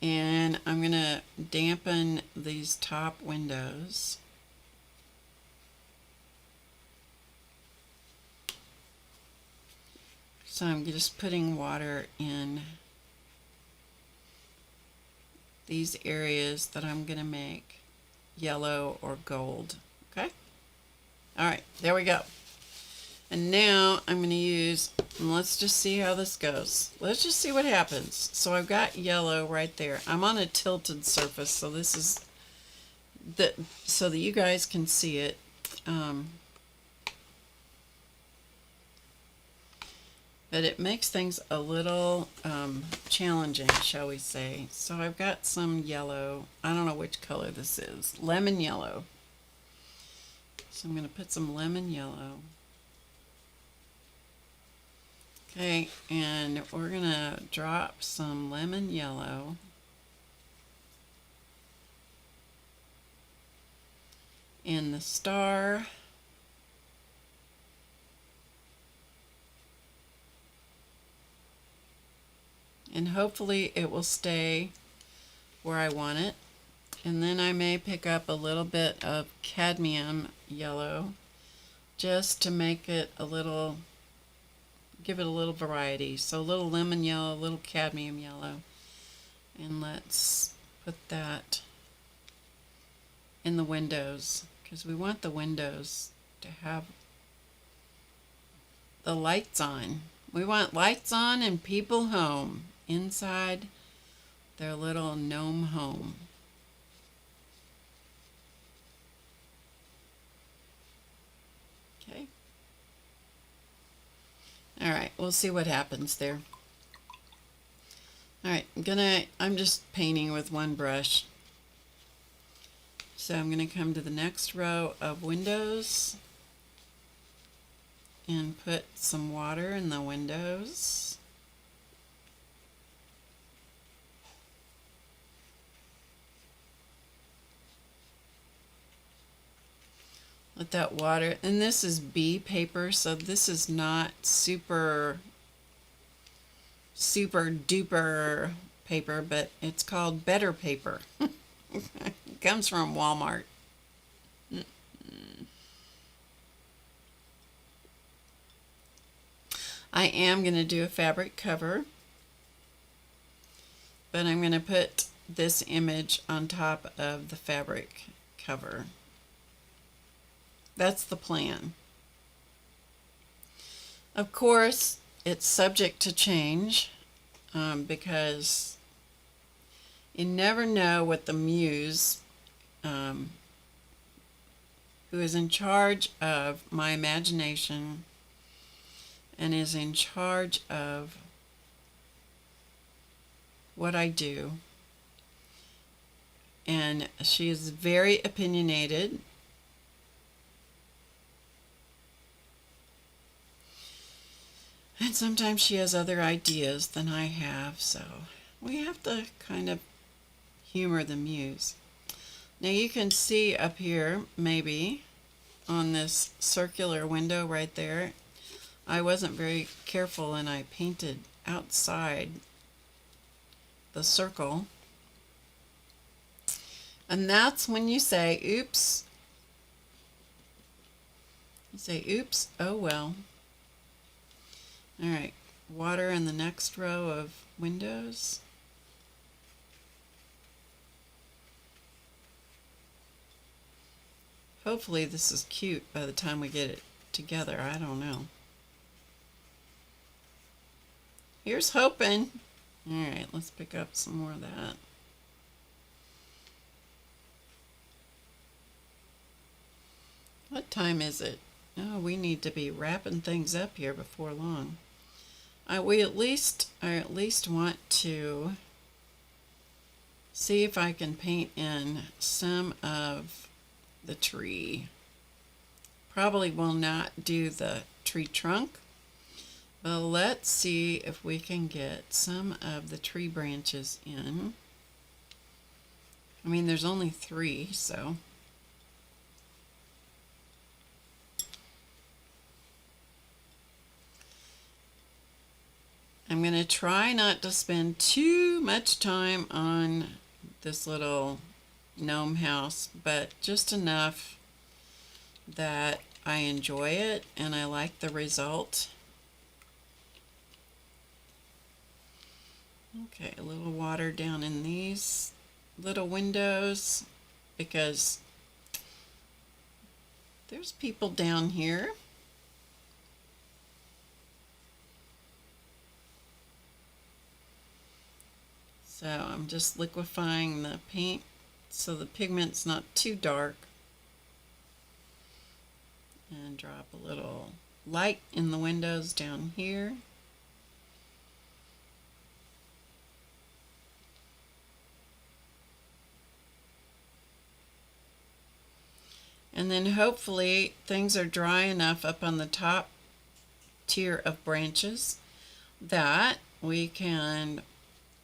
And I'm going to dampen these top windows. So I'm just putting water in these areas that I'm going to make yellow or gold. Okay? Alright, there we go. And now I'm going to use, and let's just see how this goes. Let's just see what happens. So I've got yellow right there. I'm on a tilted surface, so this is so that you guys can see it. But it makes things a little challenging, shall we say. So I've got some yellow. I don't know which color this is. Lemon yellow. So I'm going to put some lemon yellow. Okay, and we're going to drop some lemon yellow in the star. And hopefully it will stay where I want it. And then I may pick up a little bit of cadmium yellow just to make it a little, give it a little variety. So a little lemon yellow, a little cadmium yellow. And let's put that in the windows, because we want the windows to have the lights on. We want lights on and people home inside their little gnome home. Okay. All right, we'll see what happens there. All right, I'm just painting with one brush. So I'm going to come to the next row of windows and put some water in the windows. Let that water, and this is B paper, so this is not super duper paper, but it's called Better Paper. It comes from Walmart. I am going to do a fabric cover, but I'm going to put this image on top of the fabric cover. That's the plan. Of course, it's subject to change because you never know what the Muse, who is in charge of my imagination and is in charge of what I do, and she is very opinionated, and sometimes she has other ideas than I have, so we have to kind of humor the Muse. Now you can see up here, maybe on this circular window right there, I wasn't very careful and I painted outside the circle. And that's when you say, oops. You say, oops, oh well. All right, water in the next row of windows. Hopefully this is cute by the time we get it together. I don't know. Here's hoping. All right, let's pick up some more of that. What time is it? Oh, we need to be wrapping things up here before long. I at least want to see if I can paint in some of the tree. Probably will not do the tree trunk, but let's see if we can get some of the tree branches in. I mean, there's only 3, so. I'm going to try not to spend too much time on this little gnome house, but just enough that I enjoy it and I like the result. Okay, a little water down in these little windows because there's people down here. So I'm just liquefying the paint so the pigment's not too dark. And drop a little light in the windows down here. And then hopefully things are dry enough up on the top tier of branches that we can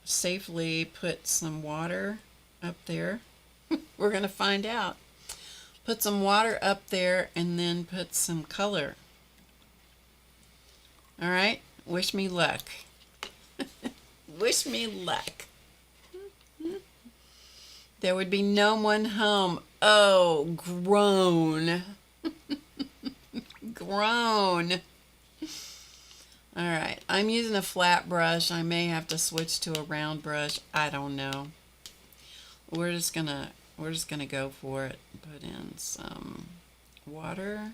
safely put some water up there. We're going to find out. Put some water up there and then put some color. All right, wish me luck. Wish me luck. There would be no one home. Oh, groan. Groan. All right, I'm using a flat brush. I may have to switch to a round brush. I don't know. We're just gonna go for it. Put in some water.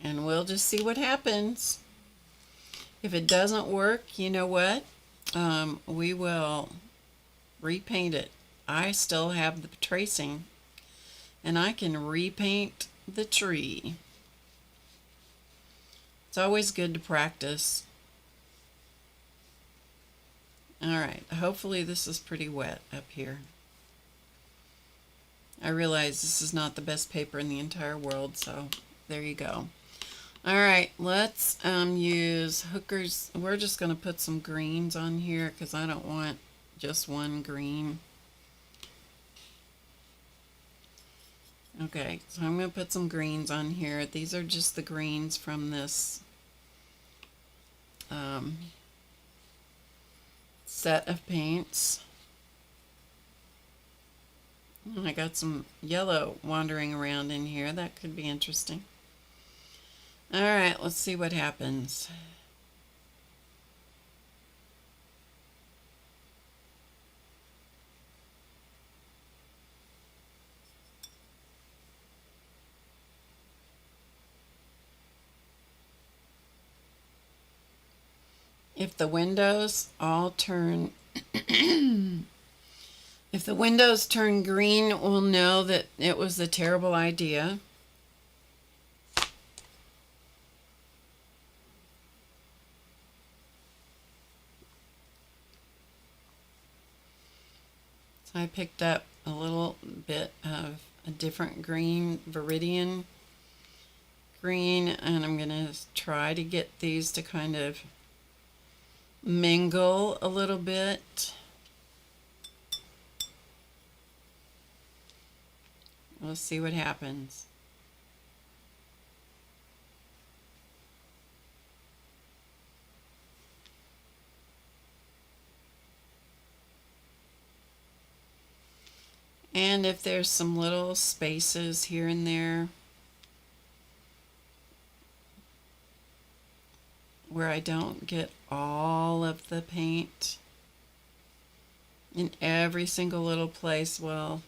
And we'll just see what happens. If it doesn't work, you know what? We will repaint it. I still have the tracing, and I can repaint the tree. It's always good to practice. All right, hopefully this is pretty wet up here. I realize this is not the best paper in the entire world, so there you go. All right, let's use hookers. We're just going to put some greens on here because I don't want just one green. Okay, so I'm going to put some greens on here. These are just the greens from this set of paints. And I got some yellow wandering around in here. That could be interesting. All right, let's see what happens. If the windows all turn if the windows turn green, we'll know that it was a terrible idea. So I picked up a little bit of a different green, Viridian green, and I'm going to try to get these to kind of mingle a little bit. We'll see what happens. And if there's some little spaces here and there where I don't get all of the paint in every single little place, well,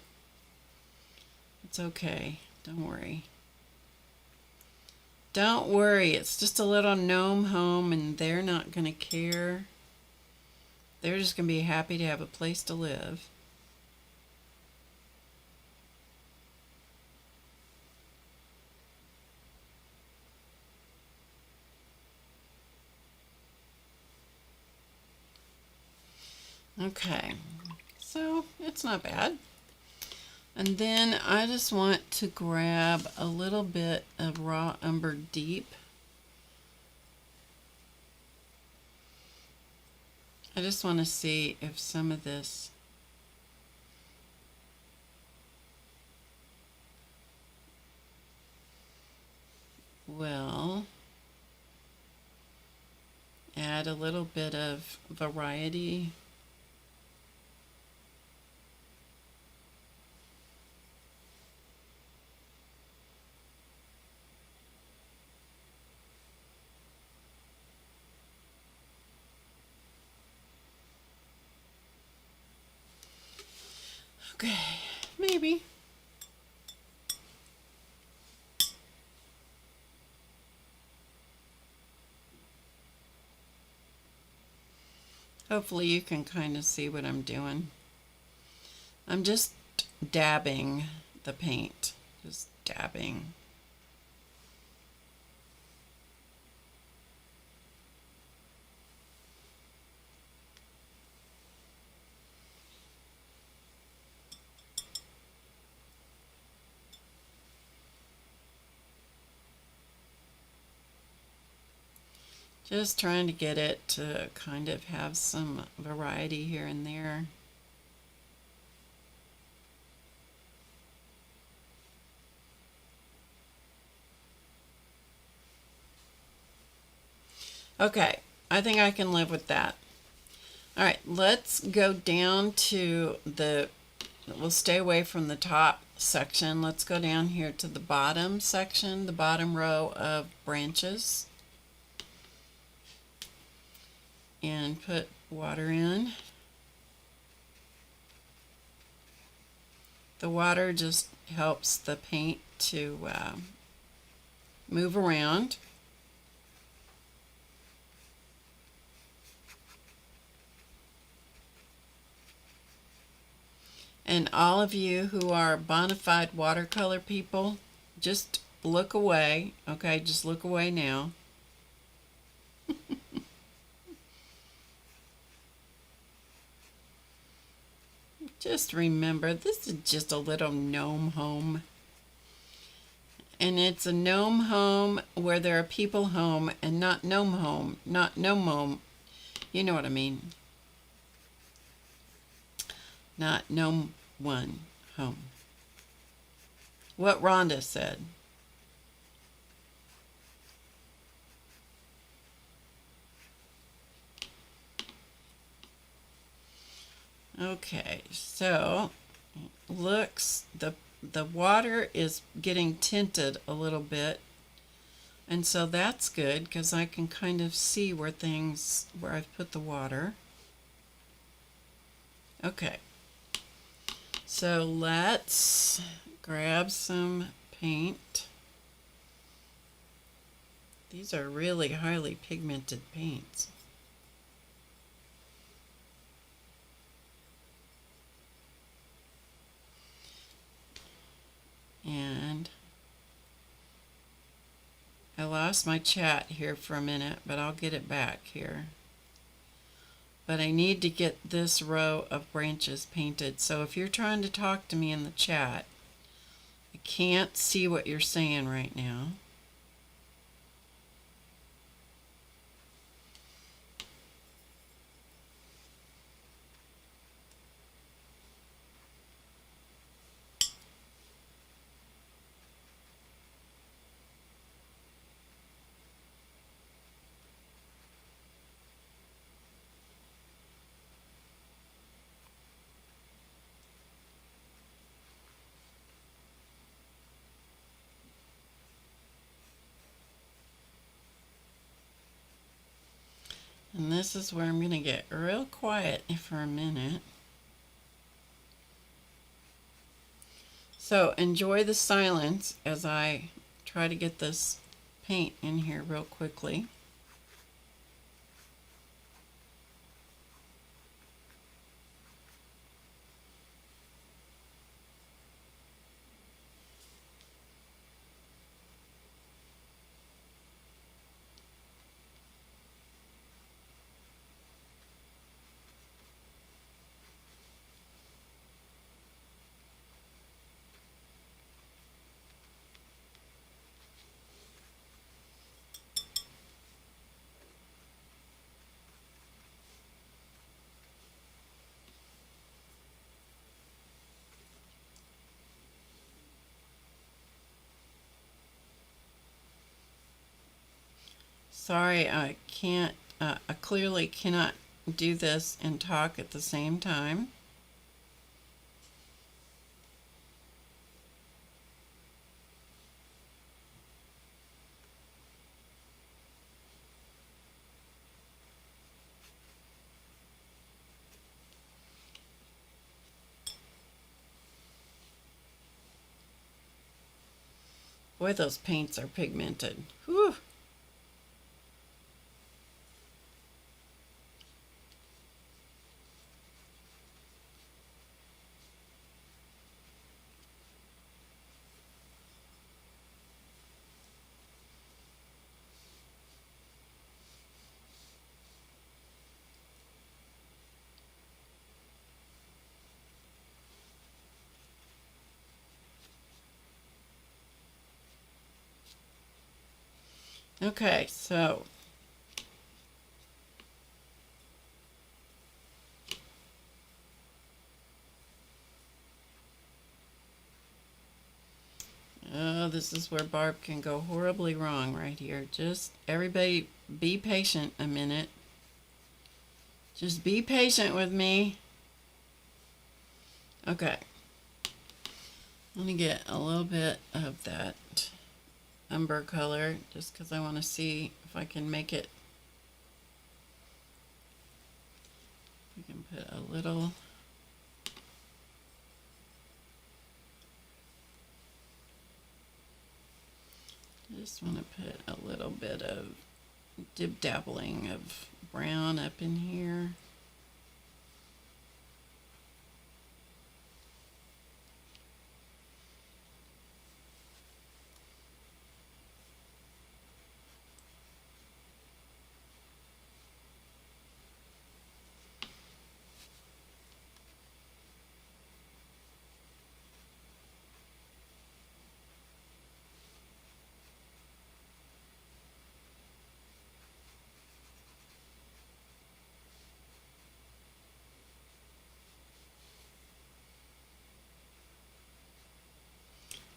it's okay. Don't worry. Don't worry. It's just a little gnome home, and they're not going to care. They're just going to be happy to have a place to live. Okay, so it's not bad. And then I just want to grab a little bit of raw umber deep. I just want to see if some of this will add a little bit of variety. Okay, maybe. Hopefully you can kind of see what I'm doing. I'm just dabbing the paint, just dabbing. Just trying to get it to kind of have some variety here and there. Okay, I think I can live with that. All right, let's go down to we'll stay away from the top section. Let's go down here to the bottom section, the bottom row of branches. And put water in. The water just helps the paint to move around. And all of you who are bona fide watercolor people, just look away. Okay, just look away now. Just remember, this is just a little gnome home. And it's a gnome home where there are people home, and not gnome home, not gnome home. You know what I mean. Not gnome one home. What Rhonda said. Okay, so looks the water is getting tinted a little bit, and so that's good because I can kind of see where I've put the water. Okay, so let's grab some paint. These are really highly pigmented paints. And I lost my chat here for a minute, but I'll get it back here. But I need to get this row of branches painted. So if you're trying to talk to me in the chat, I can't see what you're saying right now. And this is where I'm going to get real quiet for a minute. So enjoy the silence as I try to get this paint in here real quickly. Sorry, I can't, I clearly cannot do this and talk at the same time. Boy, those paints are pigmented. Whew. Okay, so oh, this is where Barb can go horribly wrong right here. Just everybody be patient a minute. Just be patient with me. Okay. Let me get a little bit of that umber color just because I want to see if I can make it. We can put a little. I just want to put a little bit of dabbling of brown up in here.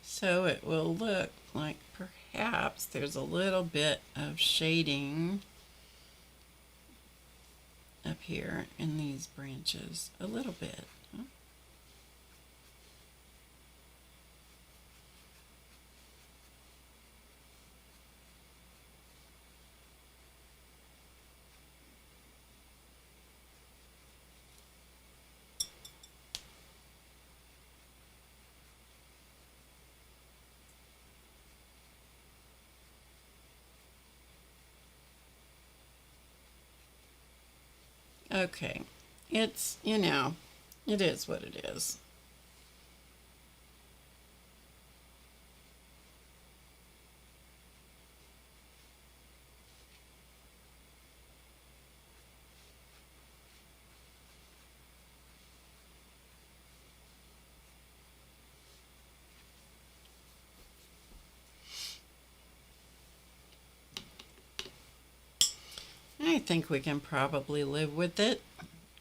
So it will look like perhaps there's a little bit of shading up here in these branches, a little bit. Huh? Okay, it's, you know, it is what it is. I think we can probably live with it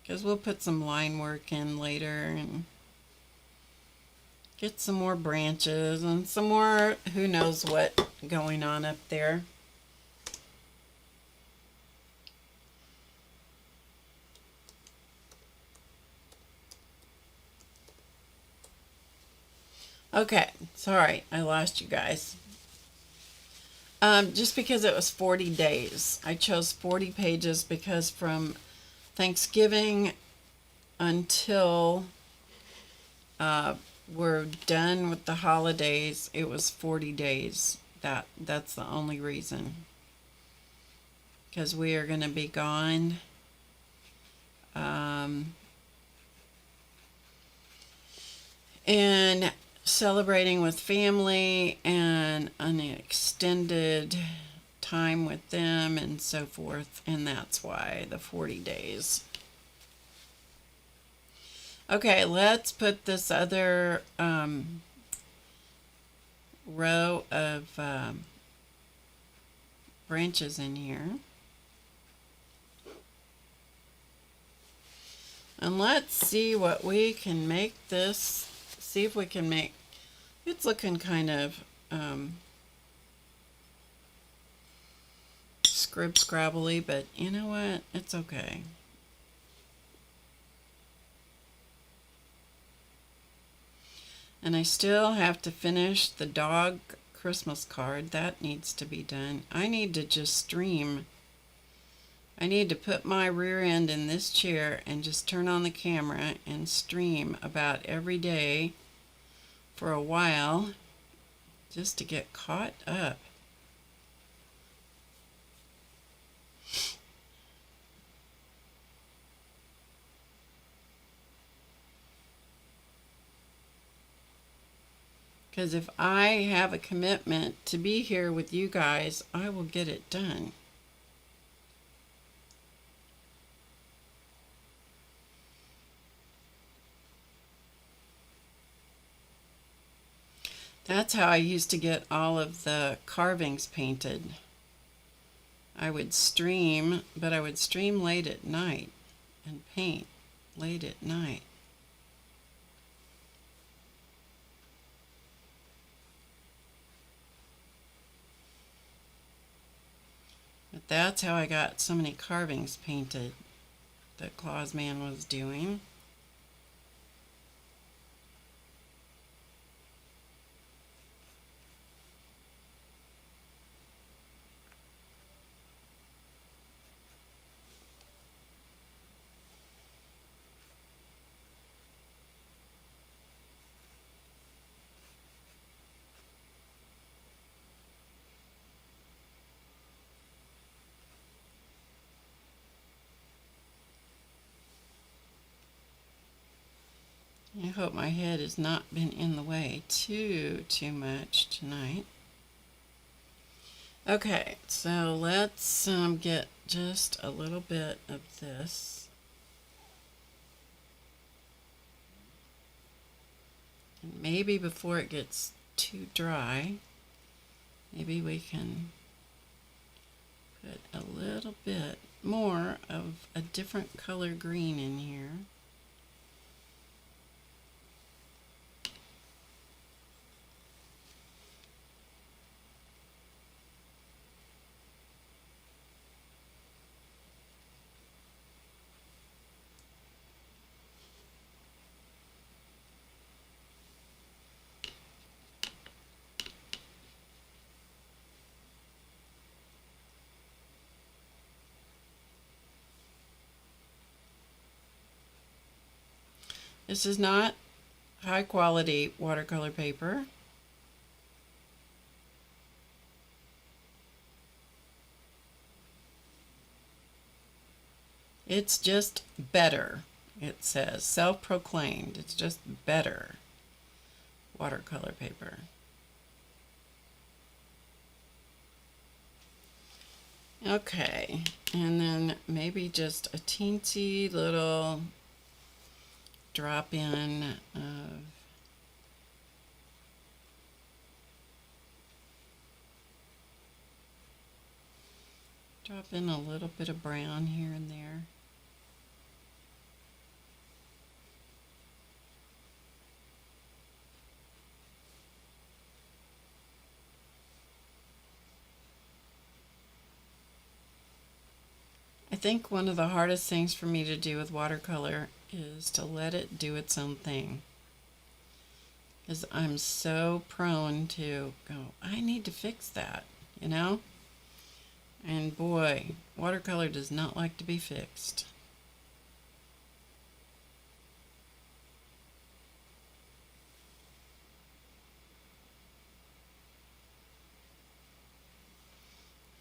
because we'll put some line work in later and get some more branches and some more who knows what going on up there. Okay, sorry, I lost you guys. Just because it was 40 days. I chose 40 pages because from Thanksgiving until we're done with the holidays, it was 40 days. That's the only reason. Because we are going to be gone. And celebrating with family and an extended time with them and so forth, and that's why the 40 days. Okay, let's put this other row of branches in here. And let's see what we can make this, see if we can make, it's looking kind of scrabbly, but you know what, it's okay. And I still have to finish the dog Christmas card. That needs to be done. I need to just stream. I need to put my rear end in this chair and just turn on the camera and stream about every day for a while just to get caught up. Because if I have a commitment to be here with you guys, I will get it done. That's how I used to get all of the carvings painted. I would stream, but I would stream late at night and paint late at night. But that's how I got so many carvings painted that Claus Man was doing. I hope my head has not been in the way too much tonight. Okay, so let's get just a little bit of this. And maybe before it gets too dry, maybe we can put a little bit more of a different color green in here. This is not high quality watercolor paper. It's just better. It says self-proclaimed. It's just better watercolor paper. Okay, and then maybe just a teensy little drop in of a little bit of brown here and there. I think one of the hardest things for me to do with watercolor is to let it do its own thing. Because I'm so prone to go, I need to fix that, you know? And boy, watercolor does not like to be fixed.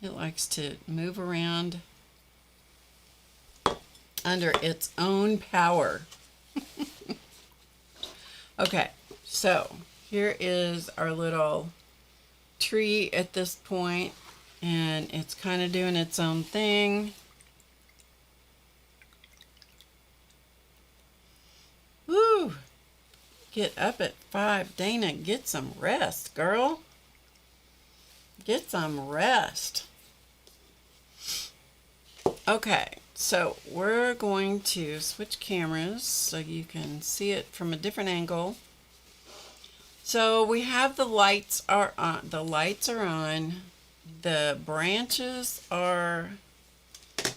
It likes to move around under its own power. Okay, so here is our little tree at this point, and it's kind of doing its own thing. Woo! Get up at 5. Dana, get some rest, girl. Get some rest. Okay, so we're going to switch cameras so you can see it from a different angle. So we have the lights are on. The lights are on. The branches are, here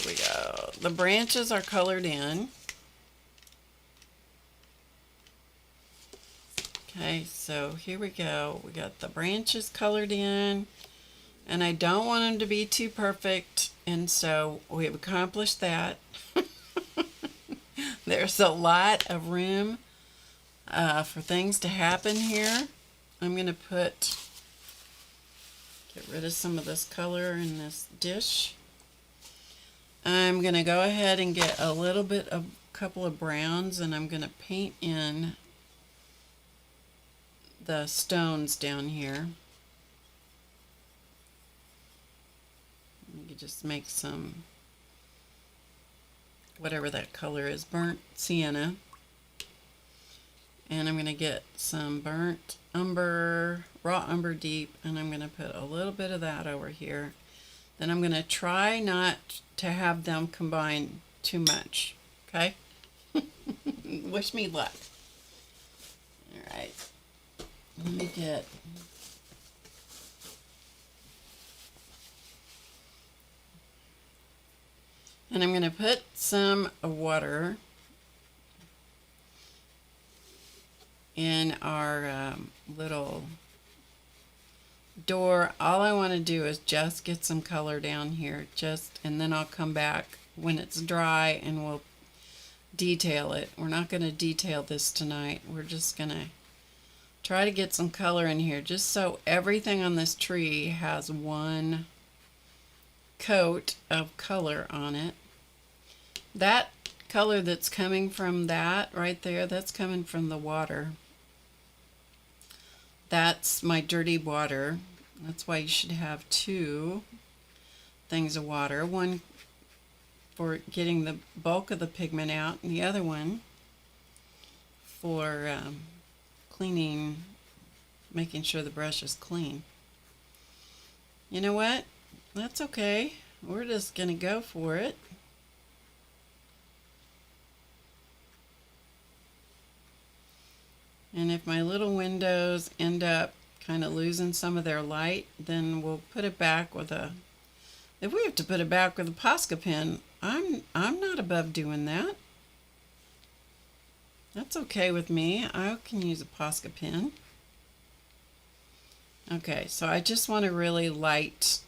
we go. The branches are colored in. Okay, so here we go. We got the branches colored in, and I don't want them to be too perfect, and so we have accomplished that. There's a lot of room for things to happen here. I'm going to get rid of some of this color in this dish. I'm going to go ahead and get a little bit of a couple of browns, and I'm going to paint in the stones down here. You can just make some, whatever that color is, burnt sienna. And I'm going to get some burnt umber, raw umber deep, and I'm going to put a little bit of that over here. Then I'm going to try not to have them combine too much, okay? Wish me luck. All right. Let me get... And I'm going to put some water in our little door. All I want to do is just get some color down here, and then I'll come back when it's dry and we'll detail it. We're not going to detail this tonight. We're just going to try to get some color in here, just so everything on this tree has one coat of color on it. That color that's coming from that right there, that's coming from the water. That's my dirty water. That's why you should have two things of water. One for getting the bulk of the pigment out, and the other one for cleaning, making sure the brush is clean. You know what? That's okay. We're just going to go for it. And if my little windows end up kind of losing some of their light, then we'll put it back with a, if we have to put it back with a Posca pen, I'm not above doing that. That's okay with me. I can use a Posca pen. Okay, so I just want a really light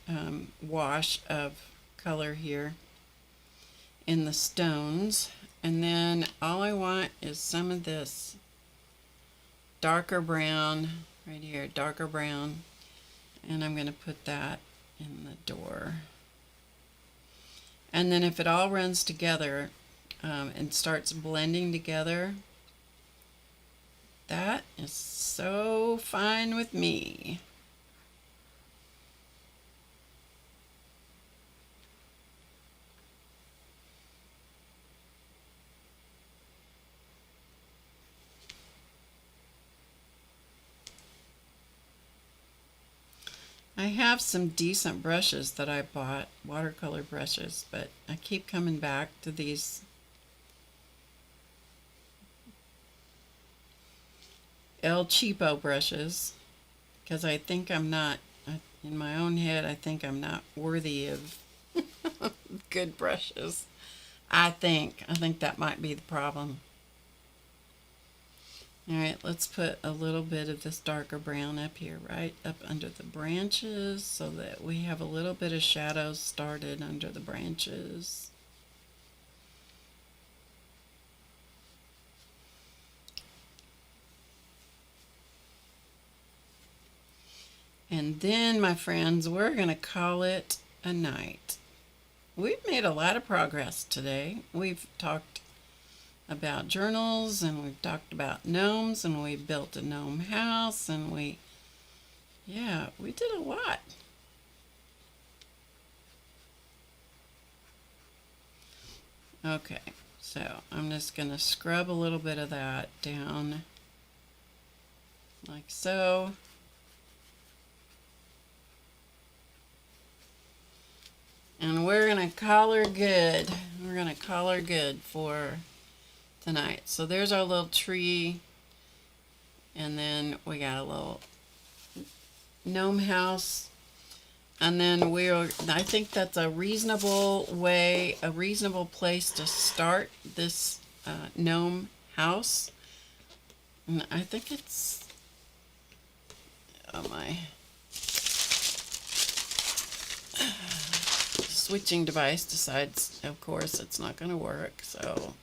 wash of color here in the stones. And then all I want is some of this darker brown right here, darker brown, and I'm going to put that in the door. And then if it all runs together and starts blending together, that is so fine with me. I have some decent brushes that I bought, watercolor brushes, but I keep coming back to these El Cheapo brushes because I think I'm not, in my own head, I think I'm not worthy of good brushes. I think that might be the problem. All right, let's put a little bit of this darker brown up here, right up under the branches, so that we have a little bit of shadows started under the branches. And then, my friends, we're going to call it a night. We've made a lot of progress today. We've talked about journals, and we've talked about gnomes, and we built a gnome house, and we did a lot. Okay, so I'm just going to scrub a little bit of that down like so. And we're going to call her good. We're going to call her good for tonight. So there's our little tree, and then we got a little gnome house, and then I think that's a reasonable place to start this gnome house. And I think it's, oh my, switching device decides, of course, it's not going to work, so.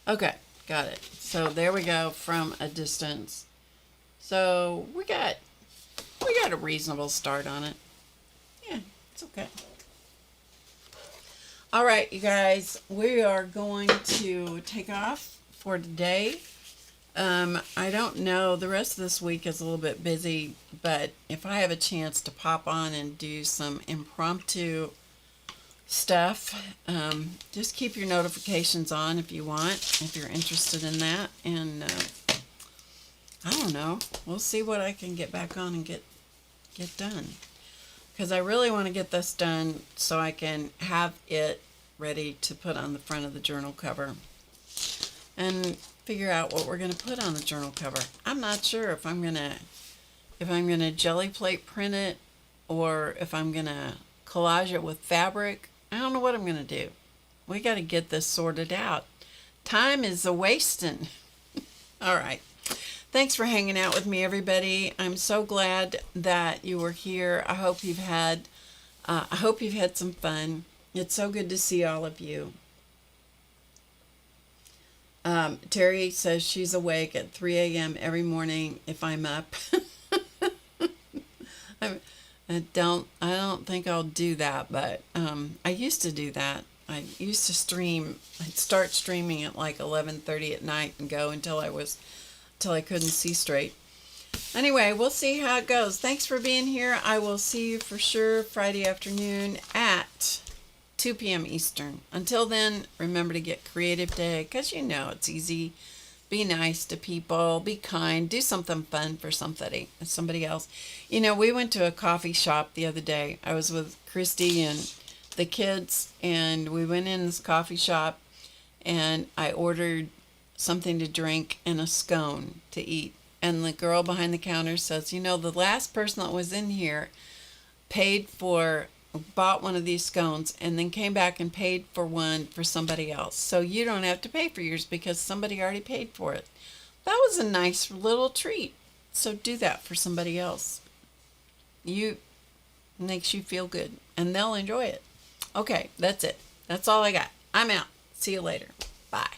Okay, got it. So there we go from a distance. So we got a reasonable start on it. Yeah, it's okay. All right, you guys, we are going to take off for today. I don't know, the rest of this week is a little bit busy, but if I have a chance to pop on and do some impromptu stuff, just keep your notifications on if you want, if you're interested in that. And I don't know, we'll see what I can get back on and get done, because I really want to get this done so I can have it ready to put on the front of the journal cover and figure out what we're going to put on the journal cover. I'm not sure if I'm gonna jelly plate print it or if I'm gonna collage it with fabric. I don't know what I'm gonna do. We got to get this sorted out. Time is a-wasting. All right. Thanks for hanging out with me, everybody. I'm so glad that you were here. I hope you've had some fun. It's so good to see all of you. Terry says she's awake at 3 a.m. every morning if I'm up. I don't think I'll do that, but I used to do that. I used to stream. I'd start streaming at like 11:30 at night and go until I couldn't see straight. Anyway, we'll see how it goes. Thanks for being here. I will see you for sure Friday afternoon at 2 p.m. Eastern. Until then, remember to get creative today, because you know it's easy. Be nice to people. Be kind. Do something fun for somebody else. You know, we went to a coffee shop the other day. I was with Christy and the kids, and we went in this coffee shop, and I ordered something to drink and a scone to eat. And the girl behind the counter says, you know, the last person that was in here bought one of these scones and then came back and paid for one for somebody else. So you don't have to pay for yours because somebody already paid for it. That was a nice little treat. So do that for somebody else. Makes you feel good and they'll enjoy it. Okay, that's it. That's all I got. I'm out. See you later. Bye.